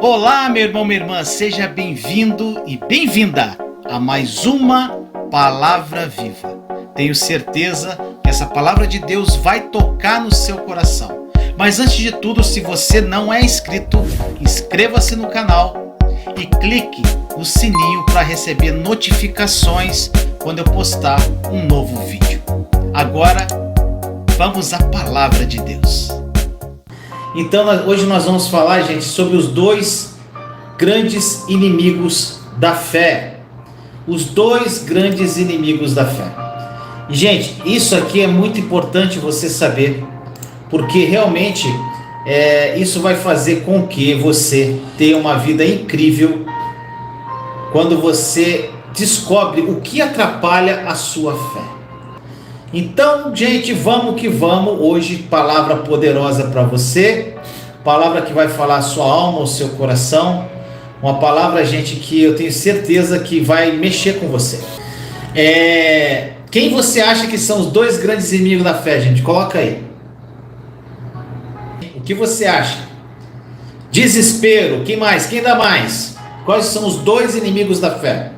Olá, meu irmão, minha irmã, seja bem-vindo e bem-vinda a mais uma Palavra Viva. Tenho certeza que essa Palavra de Deus vai tocar no seu coração. Mas antes de tudo, se você não é inscrito, inscreva-se no canal e clique no sininho para receber notificações quando eu postar um novo vídeo. Agora, vamos à Palavra de Deus. Então, hoje nós vamos falar, gente, sobre os dois grandes inimigos da fé. Os dois grandes inimigos da fé. E, gente, isso aqui é muito importante você saber, porque realmente isso vai fazer com que você tenha uma vida incrível quando você descobre o que atrapalha a sua fé. Então, gente, vamos que vamos. Hoje, palavra poderosa para você, palavra que vai falar a sua alma, o seu coração, uma palavra, gente, que eu tenho certeza que vai mexer com você. Quem você acha que são os dois grandes inimigos da fé, gente? Coloca aí. O que você acha? Desespero, quem mais? Quem dá mais? Quais são os dois inimigos da fé?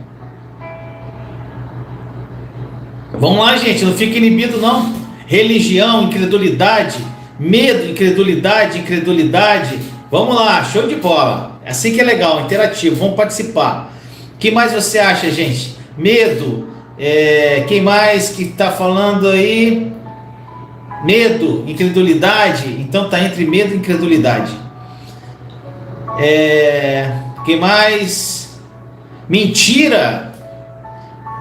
Vamos lá, gente, não fica inibido não. Religião, incredulidade, medo, incredulidade. Vamos lá, show de bola. É assim que é legal, interativo, vamos participar. O que mais você acha, gente? Medo, quem mais que está falando aí? Medo, incredulidade, então tá entre medo e incredulidade. Quem mais? Mentira.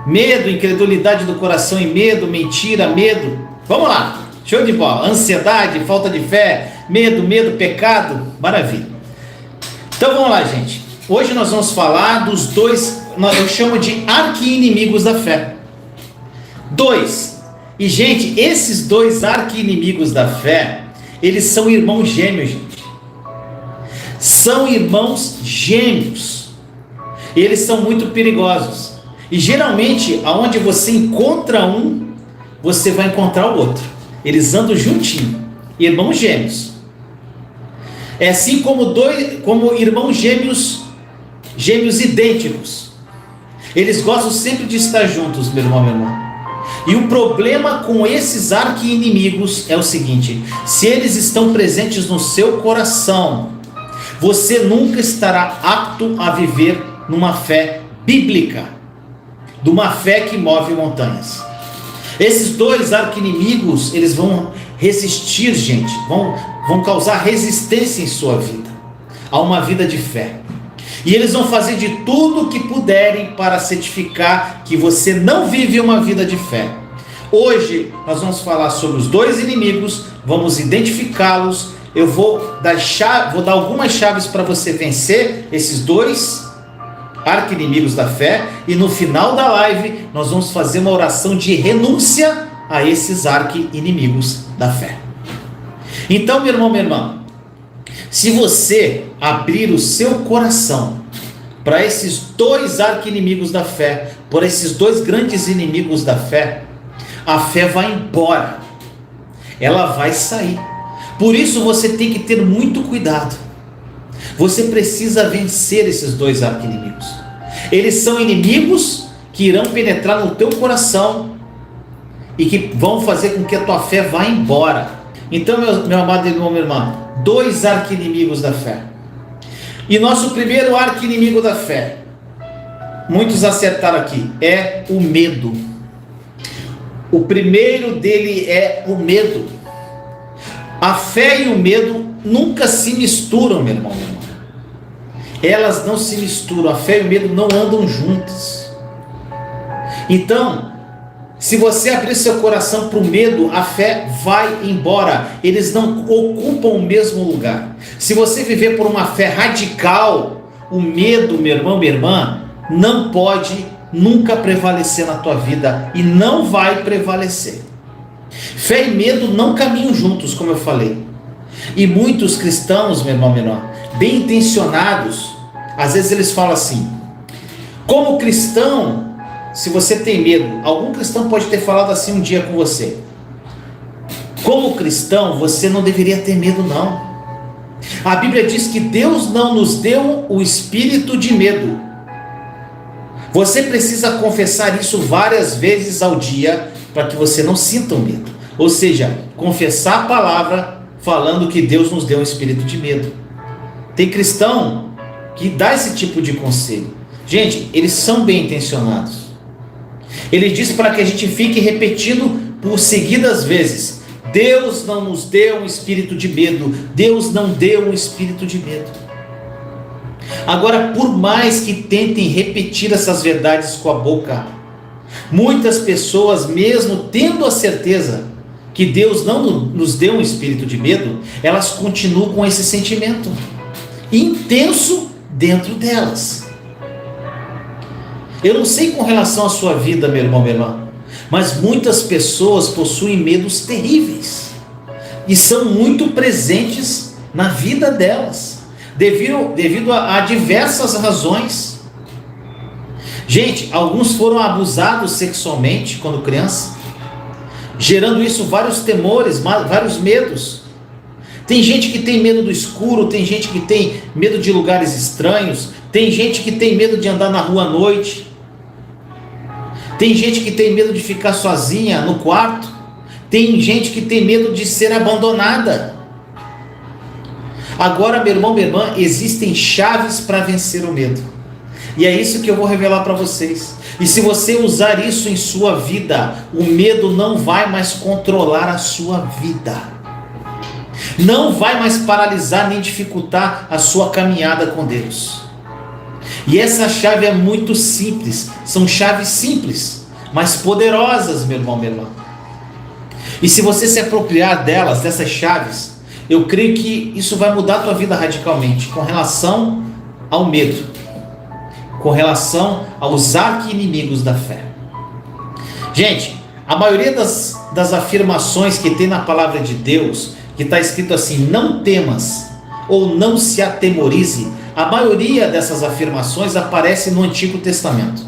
Medo, incredulidade do coração e medo, mentira, medo. Vamos lá, show de bola. Ansiedade, falta de fé, medo, pecado, maravilha. Então vamos lá, gente. Hoje nós vamos falar dos dois, eu chamo de arqui-inimigos da fé. Dois. E, gente, esses dois arqui-inimigos da fé, eles são irmãos gêmeos, gente. São irmãos gêmeos. Eles são muito perigosos. E geralmente, aonde você encontra um, você vai encontrar o outro. Eles andam juntinho, irmãos gêmeos. É assim como irmãos gêmeos idênticos. Eles gostam sempre de estar juntos, meu irmão, minha irmã. E o problema com esses arqui-inimigos é o seguinte: se eles estão presentes no seu coração, você nunca estará apto a viver numa fé bíblica, de uma fé que move montanhas. Esses dois arqui-inimigos, eles vão resistir, gente, vão causar resistência em sua vida, a uma vida de fé. E eles vão fazer de tudo o que puderem para certificar que você não vive uma vida de fé. Hoje nós vamos falar sobre os dois inimigos, vamos identificá-los. Eu vou dar algumas chaves para você vencer esses dois arqui-inimigos da fé, e no final da live nós vamos fazer uma oração de renúncia a esses arqui-inimigos da fé. Então, meu irmão, minha irmã, se você abrir o seu coração para esses dois arqui-inimigos da fé, por esses dois grandes inimigos da fé, a fé vai embora, ela vai sair. Por isso você tem que ter muito cuidado. Você precisa vencer esses dois arqui-inimigos. Eles são inimigos que irão penetrar no teu coração e que vão fazer com que a tua fé vá embora. Então, meu amado irmão, minha irmã, dois arqui-inimigos da fé. E nosso primeiro arqui-inimigo da fé, muitos acertaram aqui, é o medo. O primeiro dele é o medo. A fé e o medo nunca se misturam, meu irmão, minha irmã. Elas não se misturam, a fé e o medo não andam juntas. Então, se você abrir seu coração para o medo, a fé vai embora. Eles não ocupam o mesmo lugar. Se você viver por uma fé radical, o medo, meu irmão, minha irmã, não pode nunca prevalecer na tua vida e não vai prevalecer. Fé e medo não caminham juntos, como eu falei. E muitos cristãos, meu irmão, minha irmã, bem intencionados, às vezes eles falam assim: como cristão, se você tem medo, algum cristão pode ter falado assim um dia com você: como cristão, você não deveria ter medo não. A Bíblia diz que Deus não nos deu o espírito de medo. Você precisa confessar isso várias vezes ao dia para que você não sinta o medo. Ou seja, confessar a palavra falando que Deus nos deu um espírito de medo. Tem cristão que dá esse tipo de conselho. Gente, eles são bem intencionados. Ele diz para que a gente fique repetindo por seguidas vezes: Deus não nos deu um espírito de medo. Deus não deu um espírito de medo. Agora, por mais que tentem repetir essas verdades com a boca, muitas pessoas, mesmo tendo a certeza que Deus não nos deu um espírito de medo, elas continuam com esse sentimento intenso dentro delas. Eu não sei com relação à sua vida, meu irmão, minha irmã, mas muitas pessoas possuem medos terríveis e são muito presentes na vida delas, devido a diversas razões. Gente, alguns foram abusados sexualmente quando criança, gerando isso vários temores, vários medos. Tem gente que tem medo do escuro, tem gente que tem medo de lugares estranhos, tem gente que tem medo de andar na rua à noite, tem gente que tem medo de ficar sozinha no quarto, tem gente que tem medo de ser abandonada. Agora, meu irmão, minha irmã, existem chaves para vencer o medo. E é isso que eu vou revelar para vocês. E se você usar isso em sua vida, o medo não vai mais controlar a sua vida. Não vai mais paralisar nem dificultar a sua caminhada com Deus. E essa chave é muito simples. São chaves simples, mas poderosas, meu irmão, minha irmã. E se você se apropriar delas, dessas chaves, eu creio que isso vai mudar a tua vida radicalmente com relação ao medo, com relação aos arqui-inimigos da fé. Gente, a maioria das afirmações que tem na palavra de Deus, que está escrito assim: não temas ou não se atemorize, a maioria dessas afirmações aparece no Antigo Testamento.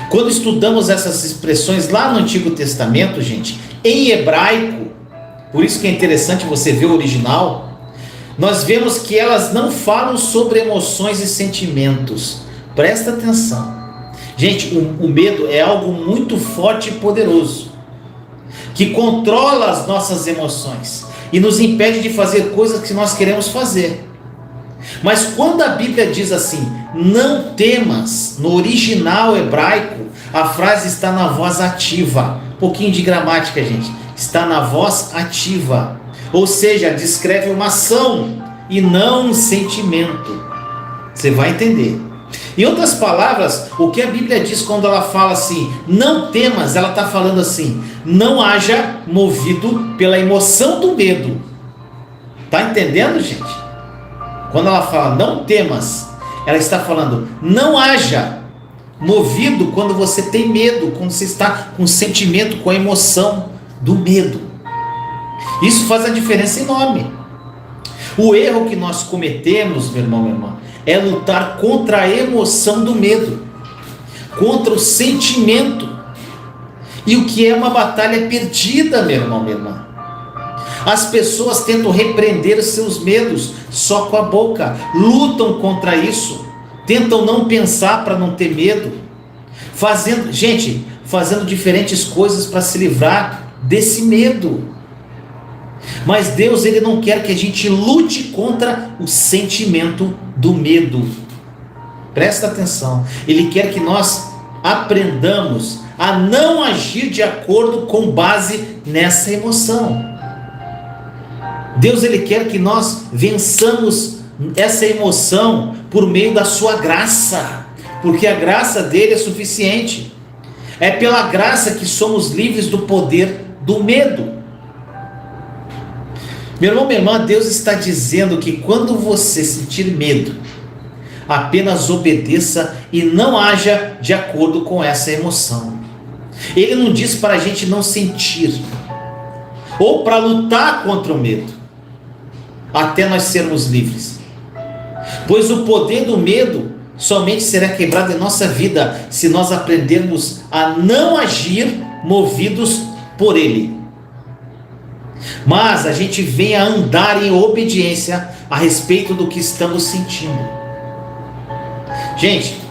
Quando estudamos essas expressões lá no Antigo Testamento, gente, em hebraico, por isso que é interessante você ver o original, nós vemos que elas não falam sobre emoções e sentimentos. Presta atenção. Gente, o medo é algo muito forte e poderoso, que controla as nossas emoções e nos impede de fazer coisas que nós queremos fazer. Mas quando a Bíblia diz assim, não temas, no original hebraico, a frase está na voz ativa. Um pouquinho de gramática, gente. Está na voz ativa. Ou seja, descreve uma ação e não um sentimento. Você vai entender. Em outras palavras, o que a Bíblia diz quando ela fala assim, não temas, ela está falando assim, não haja movido pela emoção do medo. Está entendendo, gente? Quando ela fala não temas, ela está falando não haja movido quando você tem medo, quando você está com o sentimento, com a emoção do medo. Isso faz a diferença enorme. O erro que nós cometemos, meu irmão, minha irmã, é lutar contra a emoção do medo, contra o sentimento. E o que é uma batalha perdida, meu irmão, minha irmã. As pessoas tentam repreender seus medos só com a boca, lutam contra isso, tentam não pensar para não ter medo, fazendo diferentes coisas para se livrar desse medo. Mas Deus, Ele não quer que a gente lute contra o sentimento do medo. Presta atenção. Ele quer que nós aprendamos a não agir de acordo com base nessa emoção. Deus, Ele quer que nós vençamos essa emoção por meio da sua graça, porque a graça dele é suficiente. É pela graça que somos livres do poder do medo. Meu irmão, minha irmã, Deus está dizendo que quando você sentir medo, apenas obedeça e não haja de acordo com essa emoção. Ele não diz para a gente não sentir, ou para lutar contra o medo, até nós sermos livres. Pois o poder do medo somente será quebrado em nossa vida se nós aprendermos a não agir movidos por ele. mas a gente vem a andar em obediência a respeito do que estamos sentindo. Gente,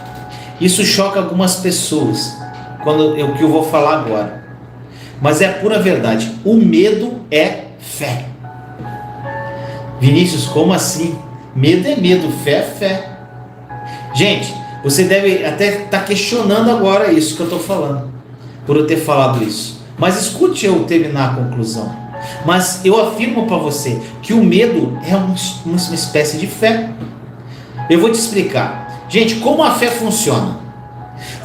isso choca algumas pessoas, o que eu vou falar agora, mas é a pura verdade. O medo é fé. Vinícius, como assim? Medo é medo, fé é fé. Gente, você deve até estar questionando agora isso que eu estou falando, por eu ter falado isso. Mas escute eu terminar a conclusão. Mas eu afirmo para você que o medo é uma espécie de fé. Eu vou te explicar. Gente, como a fé funciona?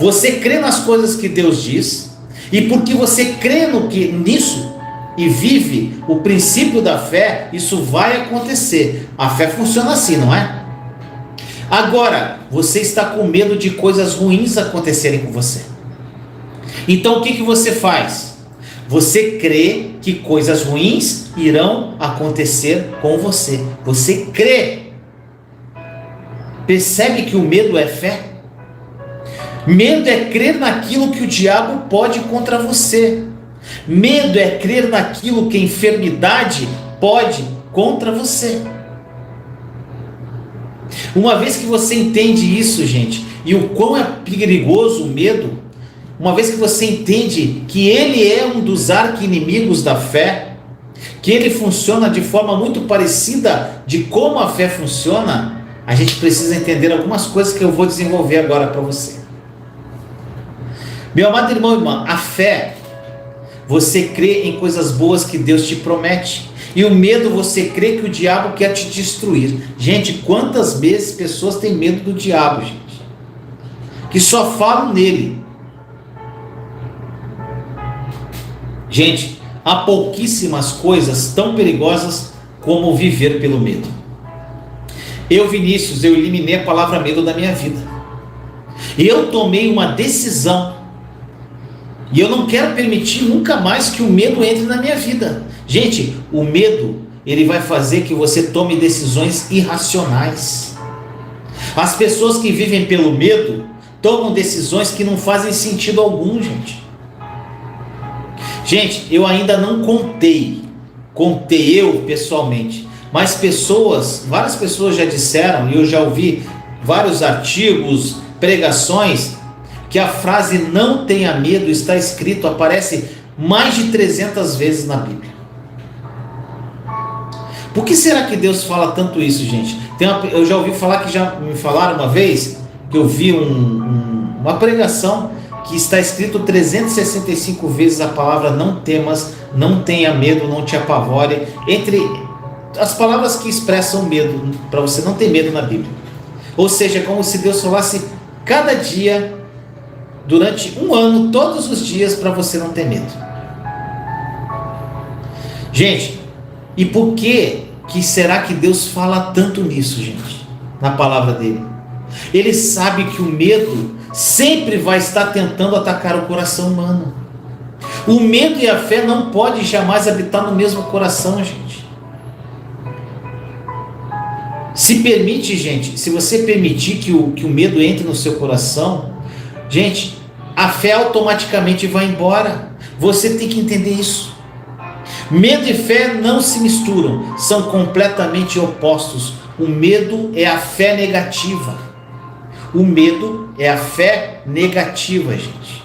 Você crê nas coisas que Deus diz, e porque você crê nisso e vive o princípio da fé, isso vai acontecer. A fé funciona assim, não é? Agora, você está com medo de coisas ruins acontecerem com você. Então o que você faz? Você crê que coisas ruins irão acontecer com você. Você crê. Percebe que o medo é fé? Medo é crer naquilo que o diabo pode contra você. Medo é crer naquilo que a enfermidade pode contra você. Uma vez que você entende isso, gente, e o quão é perigoso o medo, uma vez que você entende que ele é um dos arqui-inimigos da fé, que ele funciona de forma muito parecida de como a fé funciona, a gente precisa entender algumas coisas que eu vou desenvolver agora para você. Meu amado irmão e irmã, a fé, você crê em coisas boas que Deus te promete. E o medo, você crê que o diabo quer te destruir. Gente, quantas vezes pessoas têm medo do diabo, gente? Que só falam nele. Gente, há pouquíssimas coisas tão perigosas como viver pelo medo. Eu, Vinícius, eu eliminei a palavra medo da minha vida. Eu tomei uma decisão. E eu não quero permitir nunca mais que o medo entre na minha vida. Gente, o medo, ele vai fazer que você tome decisões irracionais. As pessoas que vivem pelo medo tomam decisões que não fazem sentido algum, gente. Gente, eu ainda não contei eu pessoalmente, mas várias pessoas já disseram, e eu já ouvi vários artigos, pregações, que a frase não tenha medo está escrito, aparece mais de 300 vezes na Bíblia. Por que será que Deus fala tanto isso, gente? Eu já ouvi falar, que já me falaram uma vez, que eu vi uma pregação que está escrito 365 vezes a palavra não temas, não tenha medo, não te apavore, entre as palavras que expressam medo, para você não ter medo na Bíblia. Ou seja, é como se Deus falasse cada dia, durante um ano, todos os dias, para você não ter medo. Gente, e por que será que Deus fala tanto nisso, gente? Na palavra dele. Ele sabe que o medo sempre vai estar tentando atacar o coração humano. O medo e a fé não podem jamais habitar no mesmo coração, gente. Se permite, gente, se você permitir que o medo entre no seu coração, gente, a fé automaticamente vai embora. Você tem que entender isso. Medo e fé não se misturam, são completamente opostos. O medo é a fé negativa. O medo é a fé negativa, gente.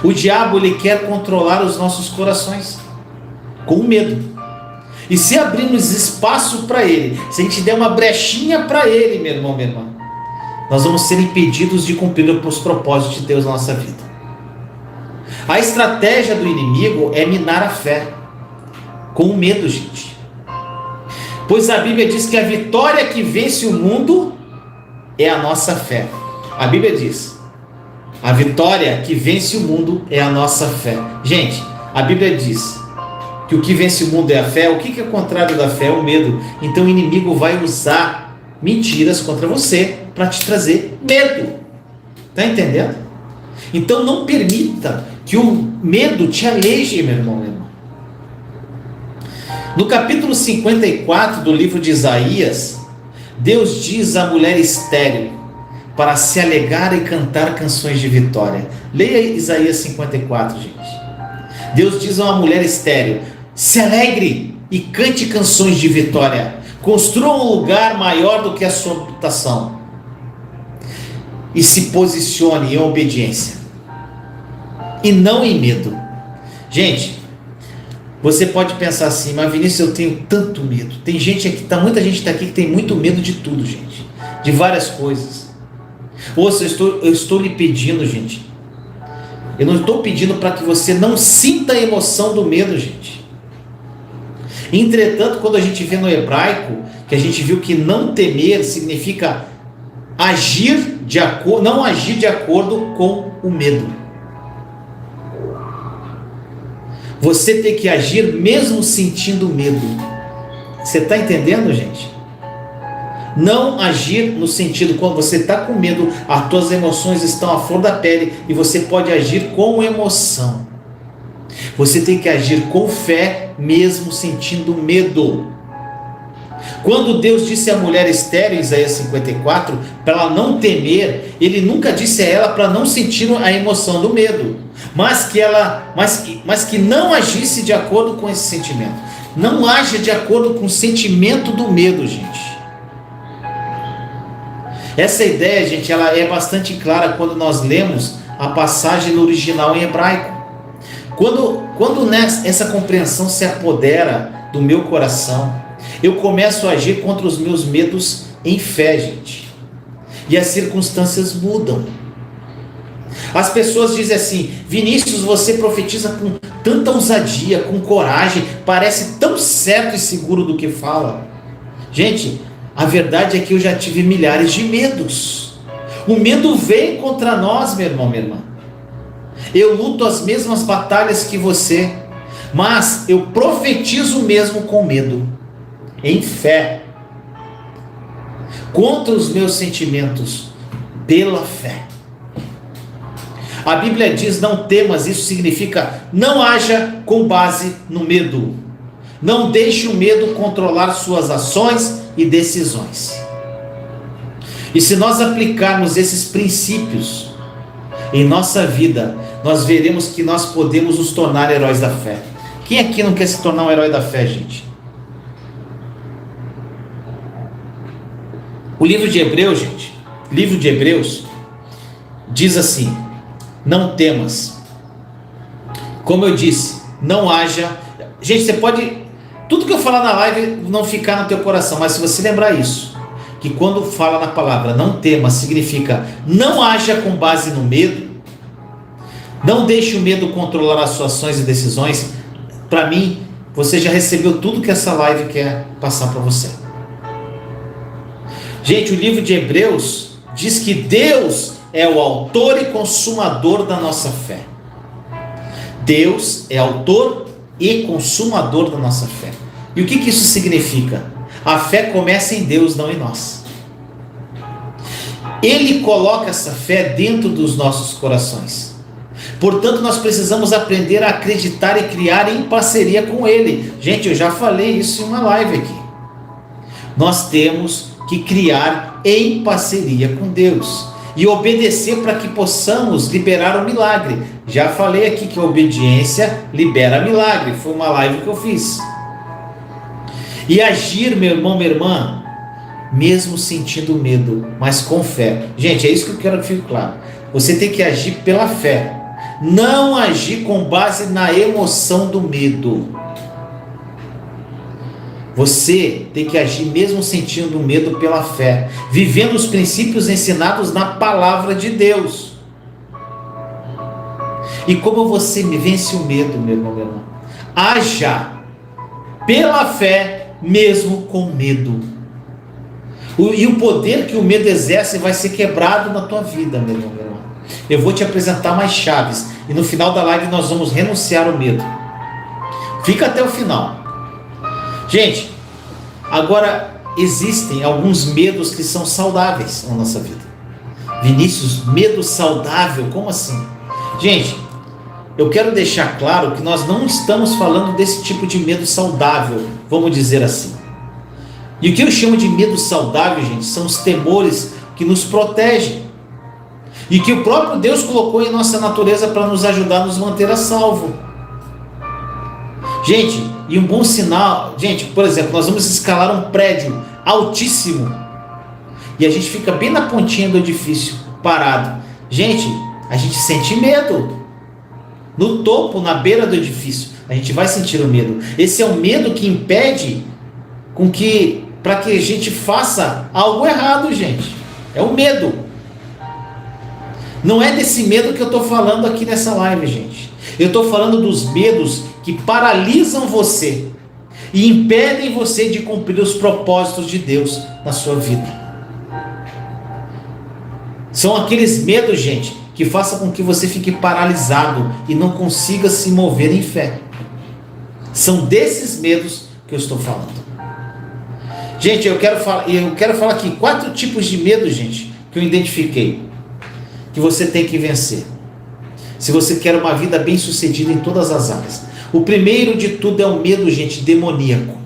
O diabo, ele quer controlar os nossos corações com o medo. E se abrirmos espaço para ele, se a gente der uma brechinha para ele, meu irmão, minha irmã, nós vamos ser impedidos de cumprir os propósitos de Deus na nossa vida. A estratégia do inimigo é minar a fé com o medo, gente. Pois a Bíblia diz que a vitória que vence o mundo é a nossa fé. A Bíblia diz: a vitória que vence o mundo é a nossa fé. Gente, a Bíblia diz que o que vence o mundo é a fé. O que é o contrário da fé? É o medo. Então o inimigo vai usar mentiras contra você para te trazer medo. Está entendendo? Então não permita que o medo te aleje, meu irmão, meu irmão. No capítulo 54 do livro de Isaías, Deus diz à mulher estéril para se alegrar e cantar canções de vitória. Leia Isaías 54, gente. Deus diz a uma mulher estéril: Se alegre e cante canções de vitória. Construa um lugar maior do que a sua habitação. E se posicione em obediência. E não em medo. Gente, você pode pensar assim, mas Vinícius, eu tenho tanto medo. Tem gente aqui, muita gente está aqui que tem muito medo de tudo, gente. De várias coisas. Ouça, eu estou lhe pedindo, gente. Eu não estou pedindo para que você não sinta a emoção do medo, gente. Entretanto, quando a gente vê no hebraico, que a gente viu que não temer significa não agir de acordo com o medo. Você tem que agir mesmo sentindo medo. Você está entendendo, gente? Não agir no sentido, quando você está com medo, as tuas emoções estão à flor da pele e você pode agir com emoção. Você tem que agir com fé, mesmo sentindo medo. Quando Deus disse à mulher estéril, em Isaías 54, para ela não temer, Ele nunca disse a ela para não sentir a emoção do medo, mas que não agisse de acordo com esse sentimento. Não haja de acordo com o sentimento do medo, gente. Essa ideia, gente, ela é bastante clara quando nós lemos a passagem no original em hebraico. Quando essa compreensão se apodera do meu coração, eu começo a agir contra os meus medos em fé, gente. E as circunstâncias mudam. As pessoas dizem assim: Vinícius, você profetiza com tanta ousadia, com coragem, parece tão certo e seguro do que fala. Gente, a verdade é que eu já tive milhares de medos. O medo vem contra nós, meu irmão, minha irmã. Eu luto as mesmas batalhas que você, mas eu profetizo mesmo com medo, em fé, contra os meus sentimentos, pela fé. A Bíblia diz: não temas, isso significa não haja com base no medo. Não deixe o medo controlar suas ações e decisões. E se nós aplicarmos esses princípios em nossa vida, nós veremos que nós podemos nos tornar heróis da fé. Quem aqui não quer se tornar um herói da fé, gente? O livro de Hebreus, gente, diz assim: não temas. Como eu disse, não haja. Gente, você pode, tudo que eu falar na live não ficar no teu coração, mas se você lembrar isso, que quando fala na palavra não temas, significa não haja com base no medo, não deixe o medo controlar as suas ações e decisões. Para mim, você já recebeu tudo que essa live quer passar para você. Gente, o livro de Hebreus diz que Deus é o autor e consumador da nossa fé. Deus é autor e consumador da nossa fé. E o que isso significa? A fé começa em Deus, não em nós. Ele coloca essa fé dentro dos nossos corações. Portanto, nós precisamos aprender a acreditar e criar em parceria com Ele. Gente, eu já falei isso em uma live aqui. Nós temos que criar em parceria com Deus e obedecer para que possamos liberar o milagre. Já falei aqui que a obediência libera milagre. Foi uma live que eu fiz. E agir, meu irmão, minha irmã, mesmo sentindo medo, mas com fé. Gente, é isso que eu quero que fique claro. Você tem que agir pela fé. Não agir com base na emoção do medo. Você tem que agir mesmo sentindo medo pela fé, vivendo os princípios ensinados na palavra de Deus. E como você vence o medo, meu irmão, minha irmã? Haja pela fé mesmo com medo. E o poder que o medo exerce vai ser quebrado na tua vida, meu irmão, minha irmã. Eu vou te apresentar mais chaves e no final da live nós vamos renunciar ao medo. Fica até o final. Gente, agora existem alguns medos que são saudáveis na nossa vida. Vinícius, medo saudável? Como assim? Gente, eu quero deixar claro que nós não estamos falando desse tipo de medo saudável, vamos dizer assim. E o que eu chamo de medo saudável, gente, são os temores que nos protegem e que o próprio Deus colocou em nossa natureza para nos ajudar a nos manter a salvo. Gente, E um bom sinal, gente, por exemplo, nós vamos escalar um prédio altíssimo e a gente fica bem na pontinha do edifício, parado. Gente, a gente sente medo. No topo, na beira do edifício, a gente vai sentir o medo. Esse é o medo que impede para que a gente faça algo errado, gente. É o medo. Não é desse medo que eu estou falando aqui nessa live, gente. Eu estou falando dos medos que paralisam você e impedem você de cumprir os propósitos de Deus na sua vida. São aqueles medos, gente, que façam com que você fique paralisado e não consiga se mover em fé. São desses medos que eu estou falando. Gente, eu quero falar aqui 4 tipos de medo, gente, que eu identifiquei, que você tem que vencer, se você quer uma vida bem sucedida em todas as áreas. O primeiro de tudo é o medo, gente, demoníaco.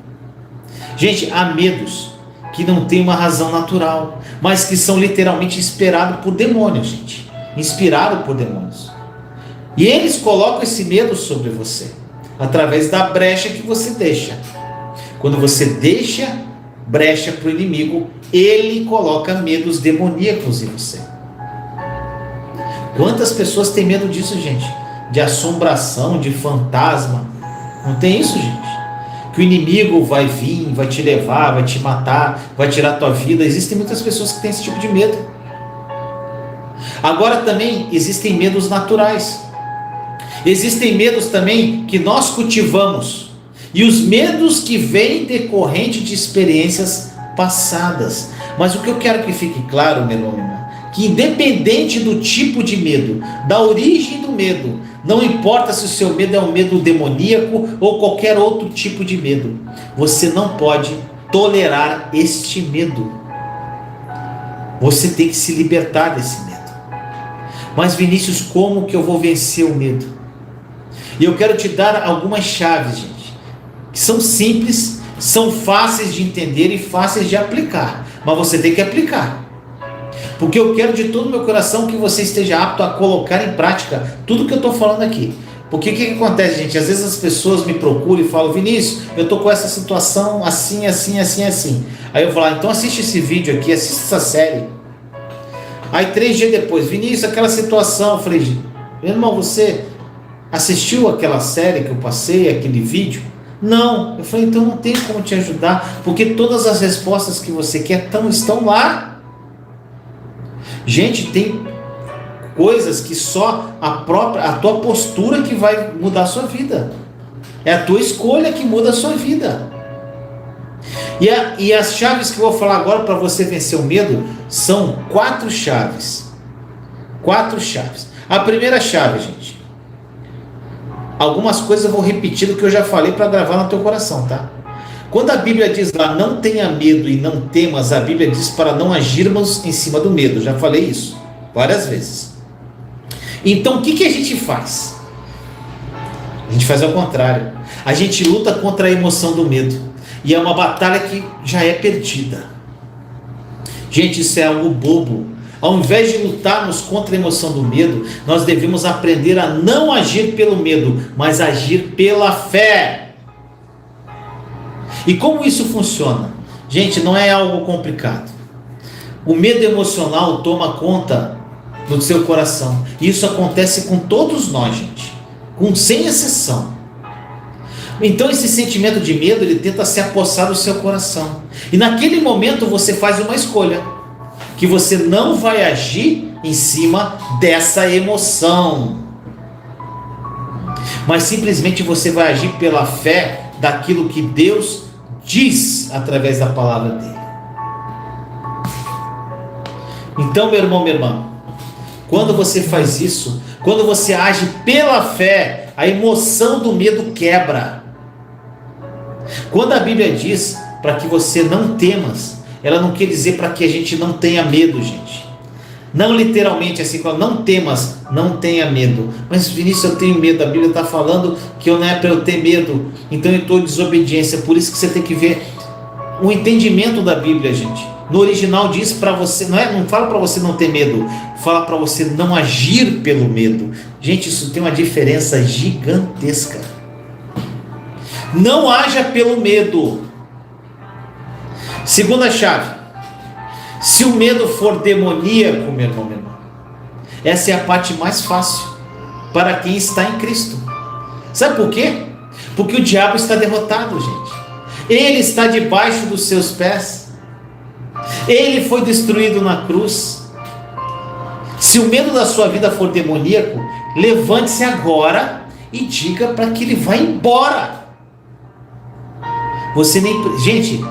Gente, há medos que não têm uma razão natural, mas que são literalmente inspirados por demônios, gente. Inspirados por demônios. E eles colocam esse medo sobre você, através da brecha que você deixa. Quando você deixa brecha para o inimigo, ele coloca medos demoníacos em você. Quantas pessoas têm medo disso, gente? De assombração, de fantasma. Não tem isso, gente? Que o inimigo vai vir, vai te levar, vai te matar, vai tirar a tua vida. Existem muitas pessoas que têm esse tipo de medo. Agora também existem medos naturais. Existem medos também que nós cultivamos. E os medos que vêm decorrente de experiências passadas. Mas o que eu quero que fique claro, meu irmão, que independente do tipo de medo, da origem do medo, não importa se o seu medo é um medo demoníaco ou qualquer outro tipo de medo, você não pode tolerar este medo. Você tem que se libertar desse medo. Mas Vinícius, como que eu vou vencer o medo? E eu quero te dar algumas chaves, gente, que são simples, são fáceis de entender e fáceis de aplicar, mas você tem que aplicar. Porque eu quero de todo o meu coração que você esteja apto a colocar em prática tudo que eu estou falando aqui. Porque o que acontece, gente? Às vezes as pessoas me procuram e falam: Vinícius, eu estou com essa situação assim, assim, assim, assim. Aí eu vou lá: então assiste esse vídeo aqui, assiste essa série. Aí 3 dias depois: Vinícius, aquela situação. Eu falei: meu irmão, você assistiu aquela série que eu passei, aquele vídeo? Não. Eu falei: então não tem como te ajudar, porque todas as respostas que você quer estão lá. Gente, tem coisas que só a tua postura que vai mudar a sua vida. É a tua escolha que muda a sua vida. E as chaves que eu vou falar agora para você vencer o medo são 4 chaves. 4 chaves. A primeira chave, gente. Algumas coisas eu vou repetir do que eu já falei para gravar no teu coração, tá? Quando a Bíblia diz lá: não tenha medo e não temas, a Bíblia diz para não agirmos em cima do medo. Já falei isso várias vezes. Então o que a gente faz? A gente faz ao contrário. A gente luta contra a emoção do medo. E é uma batalha que já é perdida. Gente, isso é algo bobo. Ao invés de lutarmos contra a emoção do medo, nós devemos aprender a não agir pelo medo, mas agir pela fé. E como isso funciona? Gente, não é algo complicado. O medo emocional toma conta do seu coração. E isso acontece com todos nós, gente. Sem exceção. Então esse sentimento de medo, ele tenta se apossar do seu coração. E naquele momento você faz uma escolha. Que você não vai agir em cima dessa emoção. Mas simplesmente você vai agir pela fé daquilo que Deus diz através da palavra dele. Então, meu irmão, minha irmã, quando você faz isso, quando você age pela fé, a emoção do medo quebra. Quando a Bíblia diz para que você não temas, ela não quer dizer para que a gente não tenha medo, gente. Não literalmente assim, não temas, não tenha medo. Mas Vinícius, eu tenho medo. A Bíblia está falando que não é para eu ter medo. Então eu estou em desobediência. Por isso que você tem que ver o entendimento da Bíblia, gente. No original diz para você, não fala para você não ter medo, fala para você não agir pelo medo. Gente, isso tem uma diferença gigantesca. Não haja pelo medo. Segunda chave: se o medo for demoníaco, meu irmão, minha irmã, essa é a parte mais fácil para quem está em Cristo. Sabe por quê? Porque o diabo está derrotado, gente. Ele está debaixo dos seus pés. Ele foi destruído na cruz. Se o medo da sua vida for demoníaco, levante-se agora e diga para que ele vá embora. Gente,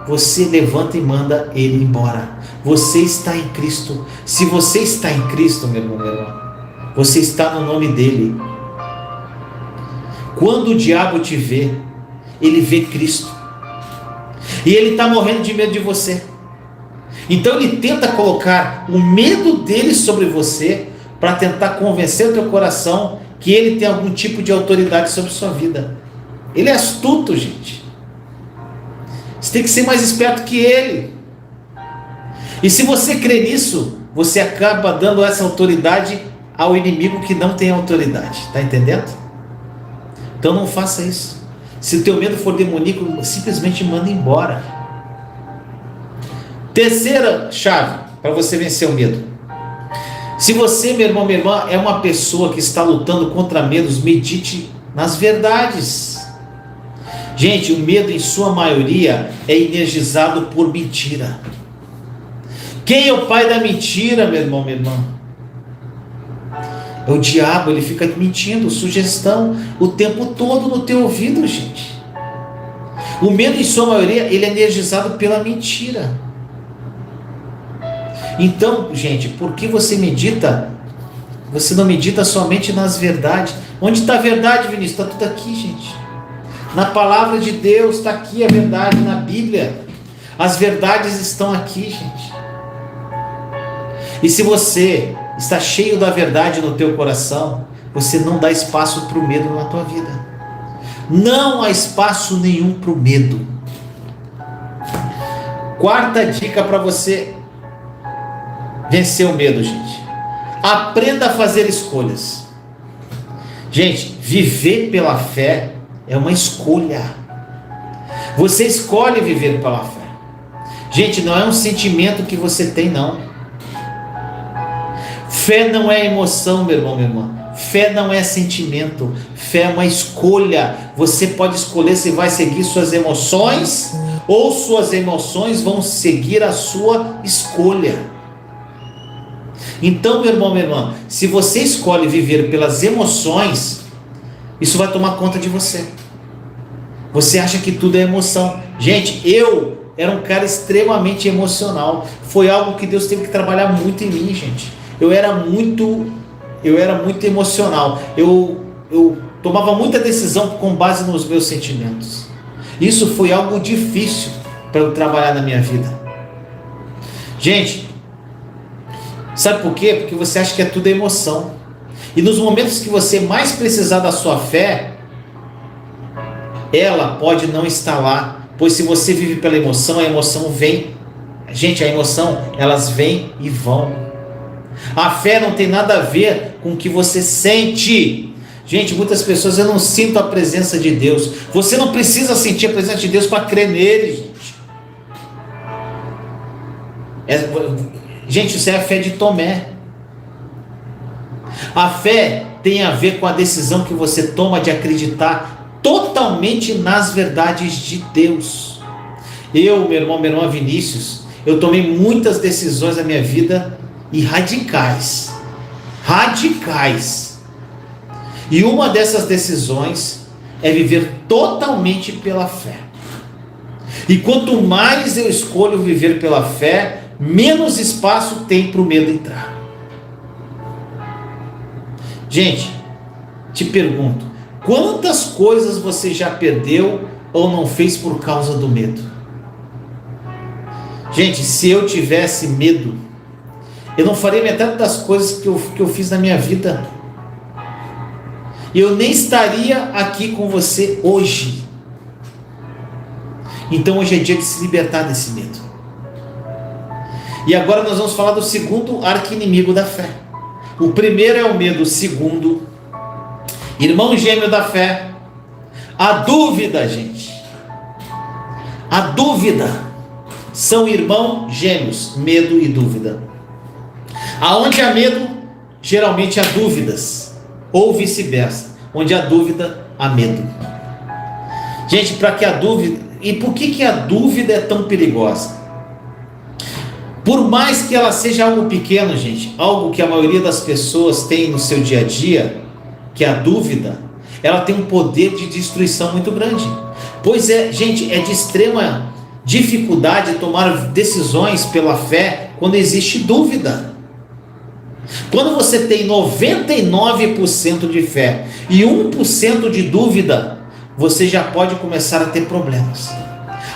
você levanta e manda ele embora. Você está em Cristo. Se você está em Cristo, meu irmão, minha irmã, você está no nome dele. Quando o diabo te vê, ele vê Cristo. E ele está morrendo de medo de você. Então ele tenta colocar o medo dele sobre você para tentar convencer o teu coração que ele tem algum tipo de autoridade sobre sua vida. Ele é astuto, gente. Você tem que ser mais esperto que ele. E se você crê nisso, você acaba dando essa autoridade ao inimigo que não tem autoridade. Está entendendo? Então não faça isso. Se o teu medo for demoníaco, simplesmente manda embora. Terceira chave para você vencer o medo: se você, meu irmão, minha irmã, é uma pessoa que está lutando contra medos, medite nas verdades. Gente, o medo em sua maioria é energizado por mentira. Quem é o pai da mentira, meu irmão, minha irmã? É o diabo. Ele fica mentindo, sugestão o tempo todo no teu ouvido, gente. O medo em sua maioria, ele é energizado pela mentira. Então, gente, por que você medita? Você não medita somente nas verdades. Onde está a verdade, Vinícius? Está tudo aqui, gente. Na palavra de Deus está aqui a verdade, na Bíblia. As verdades estão aqui, gente. E se você está cheio da verdade no teu coração, você não dá espaço para o medo na tua vida. Não há espaço nenhum para o medo. Quarta dica para você vencer o medo, gente: aprenda a fazer escolhas. Gente, viver pela fé é uma escolha. Você escolhe viver pela fé. Gente, não é um sentimento que você tem, não. Fé não é emoção, meu irmão, minha irmã. Fé não é sentimento. Fé é uma escolha. Você pode escolher se vai seguir suas emoções ou suas emoções vão seguir a sua escolha. Então, meu irmão, minha irmã, se você escolhe viver pelas emoções, isso vai tomar conta de você. Você acha que tudo é emoção. Gente, eu era um cara extremamente emocional. Foi algo que Deus teve que trabalhar muito em mim, gente. Eu era muito emocional. Eu tomava muita decisão com base nos meus sentimentos. Isso foi algo difícil para eu trabalhar na minha vida. Gente, sabe por quê? Porque você acha que é tudo emoção. E nos momentos que você mais precisar da sua fé, ela pode não estar lá. Pois se você vive pela emoção, a emoção vem. Gente, a emoção, elas vêm e vão. A fé não tem nada a ver com o que você sente. Gente, muitas pessoas: eu não sinto a presença de Deus. Você não precisa sentir a presença de Deus para crer nele, gente. Gente, isso é a fé de Tomé. A fé tem a ver com a decisão que você toma de acreditar totalmente nas verdades de Deus. Eu, meu irmão, minha irmã Vinícius, eu tomei muitas decisões na minha vida e radicais. E uma dessas decisões é viver totalmente pela fé. E quanto mais eu escolho viver pela fé, menos espaço tem para o medo entrar. Gente, te pergunto: quantas coisas você já perdeu ou não fez por causa do medo? Gente, se eu tivesse medo, eu não faria metade das coisas que eu fiz na minha vida. Eu nem estaria aqui com você hoje. Então hoje é dia de se libertar desse medo. E agora nós vamos falar do segundo arqui-inimigo da fé. O primeiro é o medo, o segundo, irmão gêmeo da fé, A dúvida, gente. A dúvida são irmãos gêmeos, medo e dúvida. Aonde há medo, geralmente há dúvidas, ou vice-versa. Onde há dúvida, há medo. Gente, para que a dúvida... E por que a dúvida é tão perigosa? Por mais que ela seja algo pequeno, gente, algo que a maioria das pessoas tem no seu dia a dia, que é a dúvida, ela tem um poder de destruição muito grande. Pois é, gente, é de extrema dificuldade tomar decisões pela fé quando existe dúvida. Quando você tem 99% de fé e 1% de dúvida, você já pode começar a ter problemas.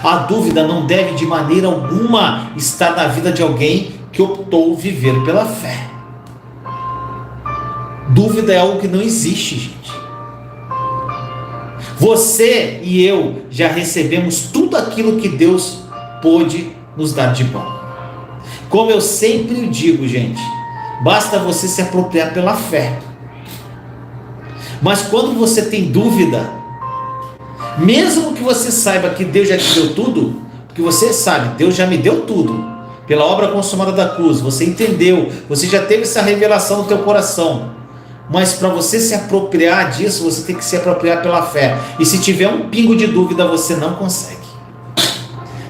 A dúvida não deve de maneira alguma estar na vida de alguém que optou viver pela fé. Dúvida é algo que não existe, gente. Você e eu já recebemos tudo aquilo que Deus pôde nos dar de bom. Como eu sempre digo, gente, basta você se apropriar pela fé. Mas quando você tem dúvida, mesmo que você saiba que Deus já te deu tudo, porque você sabe, Deus já me deu tudo, pela obra consumada da cruz, você entendeu, você já teve essa revelação no teu coração, mas para você se apropriar disso, você tem que se apropriar pela fé, e se tiver um pingo de dúvida, você não consegue.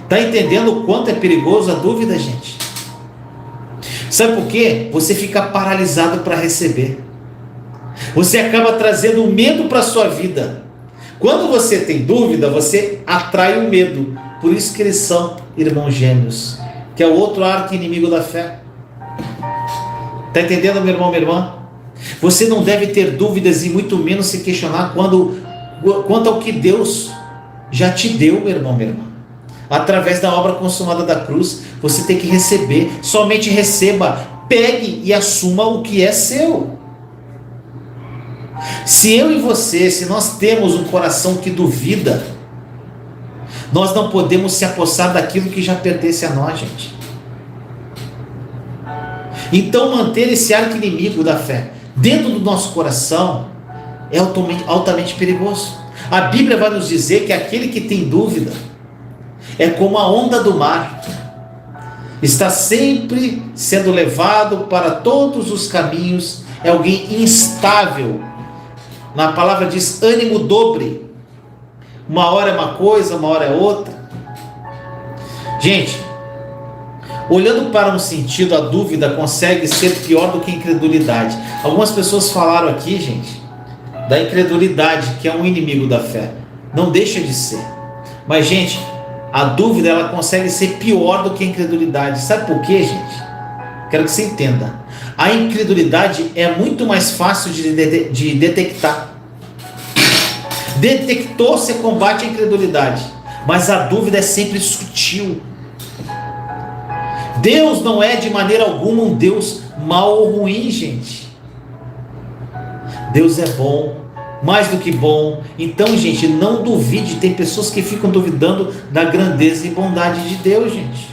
Está entendendo o quanto é perigoso a dúvida, gente? Sabe por quê? Você fica paralisado para receber, você acaba trazendo o medo para a sua vida. Quando você tem dúvida, você atrai o medo. Por isso que eles são irmãos gêmeos, que é o outro arqui-inimigo da fé. Está entendendo, meu irmão, minha irmã? Você não deve ter dúvidas e muito menos se questionar quanto ao que Deus já te deu, meu irmão, minha irmã. Através da obra consumada da cruz, você tem que receber. Somente receba, pegue e assuma o que é seu. Se eu e você, se nós temos um coração que duvida, nós não podemos se apossar daquilo que já pertence a nós, gente. Então manter esse arqui-inimigo da fé dentro do nosso coração é altamente perigoso. A Bíblia vai nos dizer que aquele que tem dúvida é como a onda do mar, está sempre sendo levado para todos os caminhos, é alguém instável. Na palavra diz ânimo dobre. Uma hora é uma coisa, uma hora é outra. Gente, olhando para um sentido, a dúvida consegue ser pior do que a incredulidade. Algumas pessoas falaram aqui, gente, da incredulidade, que é um inimigo da fé. Não deixa de ser. Mas, gente, a dúvida ela consegue ser pior do que a incredulidade. Sabe por quê, gente? Quero que você entenda. A incredulidade é muito mais fácil de detectar. Detectou, você combate a incredulidade. Mas a dúvida é sempre sutil. Deus não é de maneira alguma um Deus mau ou ruim, gente. Deus é bom, mais do que bom. Então, gente, não duvide. Tem pessoas que ficam duvidando da grandeza e bondade de Deus, gente.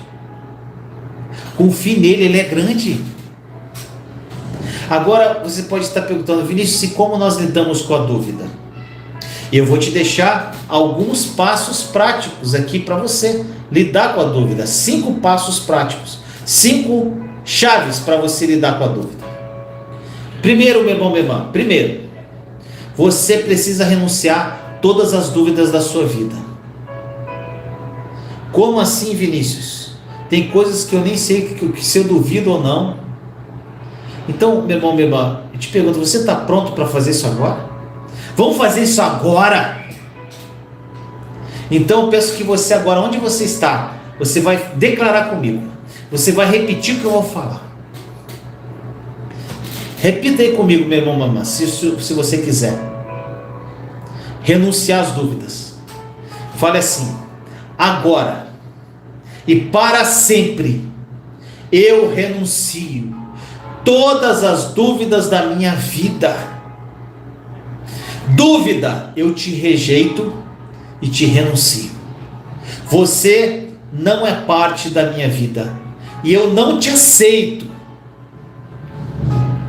Confie nele, ele é grande. Agora, você pode estar perguntando, Vinícius, e como nós lidamos com a dúvida? E eu vou te deixar alguns passos práticos aqui para você lidar com a dúvida. 5 passos práticos, 5 chaves para você lidar com a dúvida. Primeiro, meu irmão, minha irmã, primeiro, você precisa renunciar todas as dúvidas da sua vida. Como assim, Vinícius? Tem coisas que eu nem sei se eu duvido ou não. Então, meu irmão, minha irmã, eu te pergunto, você está pronto para fazer isso agora? Vamos fazer isso agora? Então eu peço que você agora, onde você está, você vai declarar comigo. Você vai repetir o que eu vou falar. Repita aí comigo, meu irmão, mamãe, se você quiser. Renunciar às dúvidas. Fale assim: agora e para sempre eu renuncio todas as dúvidas da minha vida. Dúvida, eu te rejeito e te renuncio. Você não é parte da minha vida e eu não te aceito.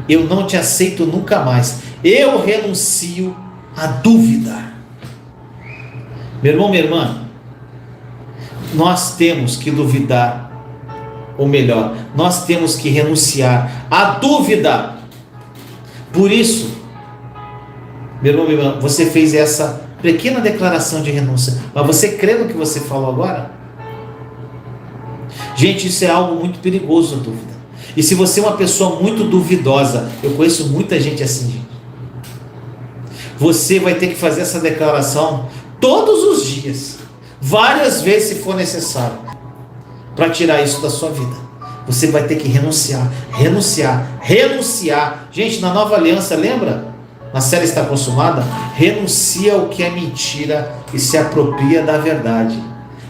Eu não te aceito nunca mais. Eu renuncio à dúvida. Meu irmão, minha irmã, nós temos que duvidar, ou melhor, nós temos que renunciar à dúvida. Por isso, meu irmão, minha irmã, você fez essa pequena declaração de renúncia, mas você crê no que você falou agora? Gente, isso é algo muito perigoso, a dúvida. E se você é uma pessoa muito duvidosa, eu conheço muita gente assim, gente, você vai ter que fazer essa declaração todos os dias, várias vezes se for necessário, para tirar isso da sua vida. Você vai ter que renunciar. Gente, na nova aliança, lembra? Na série Está Consumada, renuncia ao que é mentira e se apropria da verdade.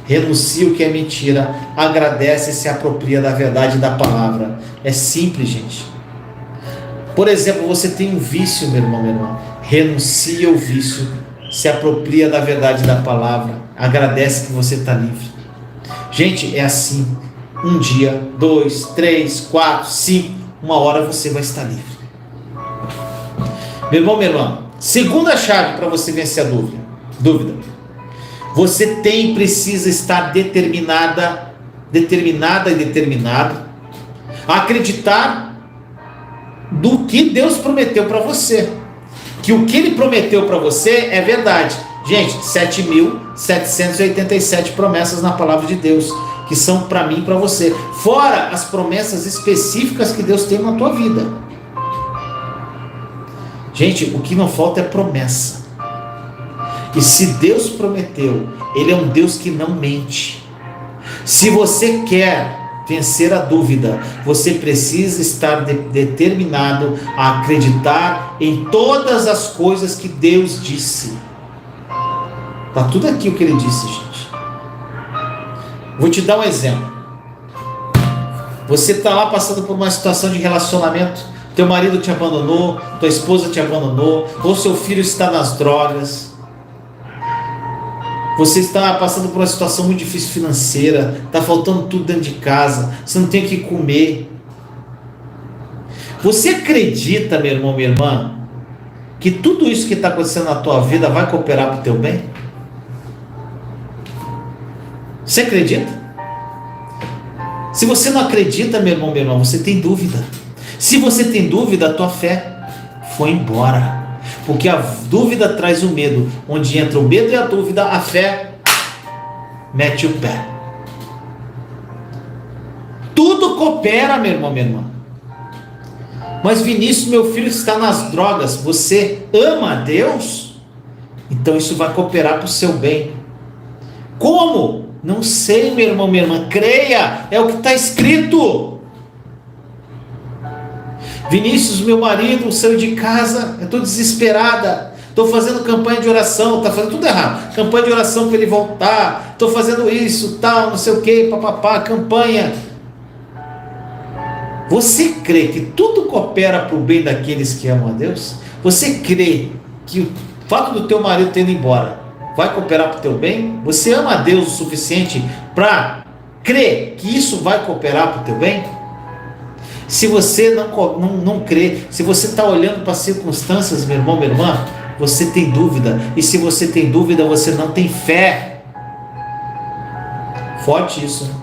Renuncia o que é mentira, agradece e se apropria da verdade da palavra. É simples, gente. Por exemplo, você tem um vício, meu irmão, minha irmã. Renuncia o vício, se apropria da verdade da palavra, agradece que você está livre. Gente, é assim. Um dia, 2, 3, 4, 5, uma hora você vai estar livre. Meu irmão, minha irmã, segunda chave para você vencer a dúvida. Você precisa estar determinada e determinado a acreditar do que Deus prometeu para você. Que o que Ele prometeu para você é verdade. Gente, 7.787 promessas na palavra de Deus, que são para mim e para você. Fora as promessas específicas que Deus tem na tua vida. Gente, o que não falta é promessa. E se Deus prometeu, Ele é um Deus que não mente. Se você quer vencer a dúvida, você precisa estar determinado a acreditar em todas as coisas que Deus disse. Está tudo aqui o que Ele disse, gente. Vou te dar um exemplo. Você está lá passando por uma situação de relacionamento, teu marido te abandonou, tua esposa te abandonou, ou seu filho está nas drogas. Você está passando por uma situação muito difícil financeira, está faltando tudo dentro de casa, você não tem o que comer. Você acredita, meu irmão, minha irmã, que tudo isso que está acontecendo na tua vida vai cooperar para o teu bem? Você acredita? Se você não acredita, meu irmão, minha irmã, você tem dúvida. Se você tem dúvida, a tua fé foi embora. Porque a dúvida traz o medo. Onde entra o medo e a dúvida, a fé mete o pé. Tudo coopera, meu irmão, minha irmã. Mas Vinícius, meu filho está nas drogas. Você ama a Deus? Então isso vai cooperar para o seu bem. Como? Não sei, meu irmão, minha irmã. Creia, é o que está escrito. Vinícius, meu marido, saiu de casa, eu estou desesperada, estou fazendo campanha de oração, está fazendo tudo errado, campanha de oração para ele voltar, estou fazendo isso, tal, não sei o que, papapá, campanha. Você crê que tudo coopera para o bem daqueles que amam a Deus? Você crê que o fato do teu marido ter ido embora vai cooperar para o teu bem? Você ama a Deus o suficiente para crer que isso vai cooperar para o teu bem? Se você não crê, se você está olhando para as circunstâncias, meu irmão, minha irmã, você tem dúvida. E se você tem dúvida, você não tem fé. Forte isso, né?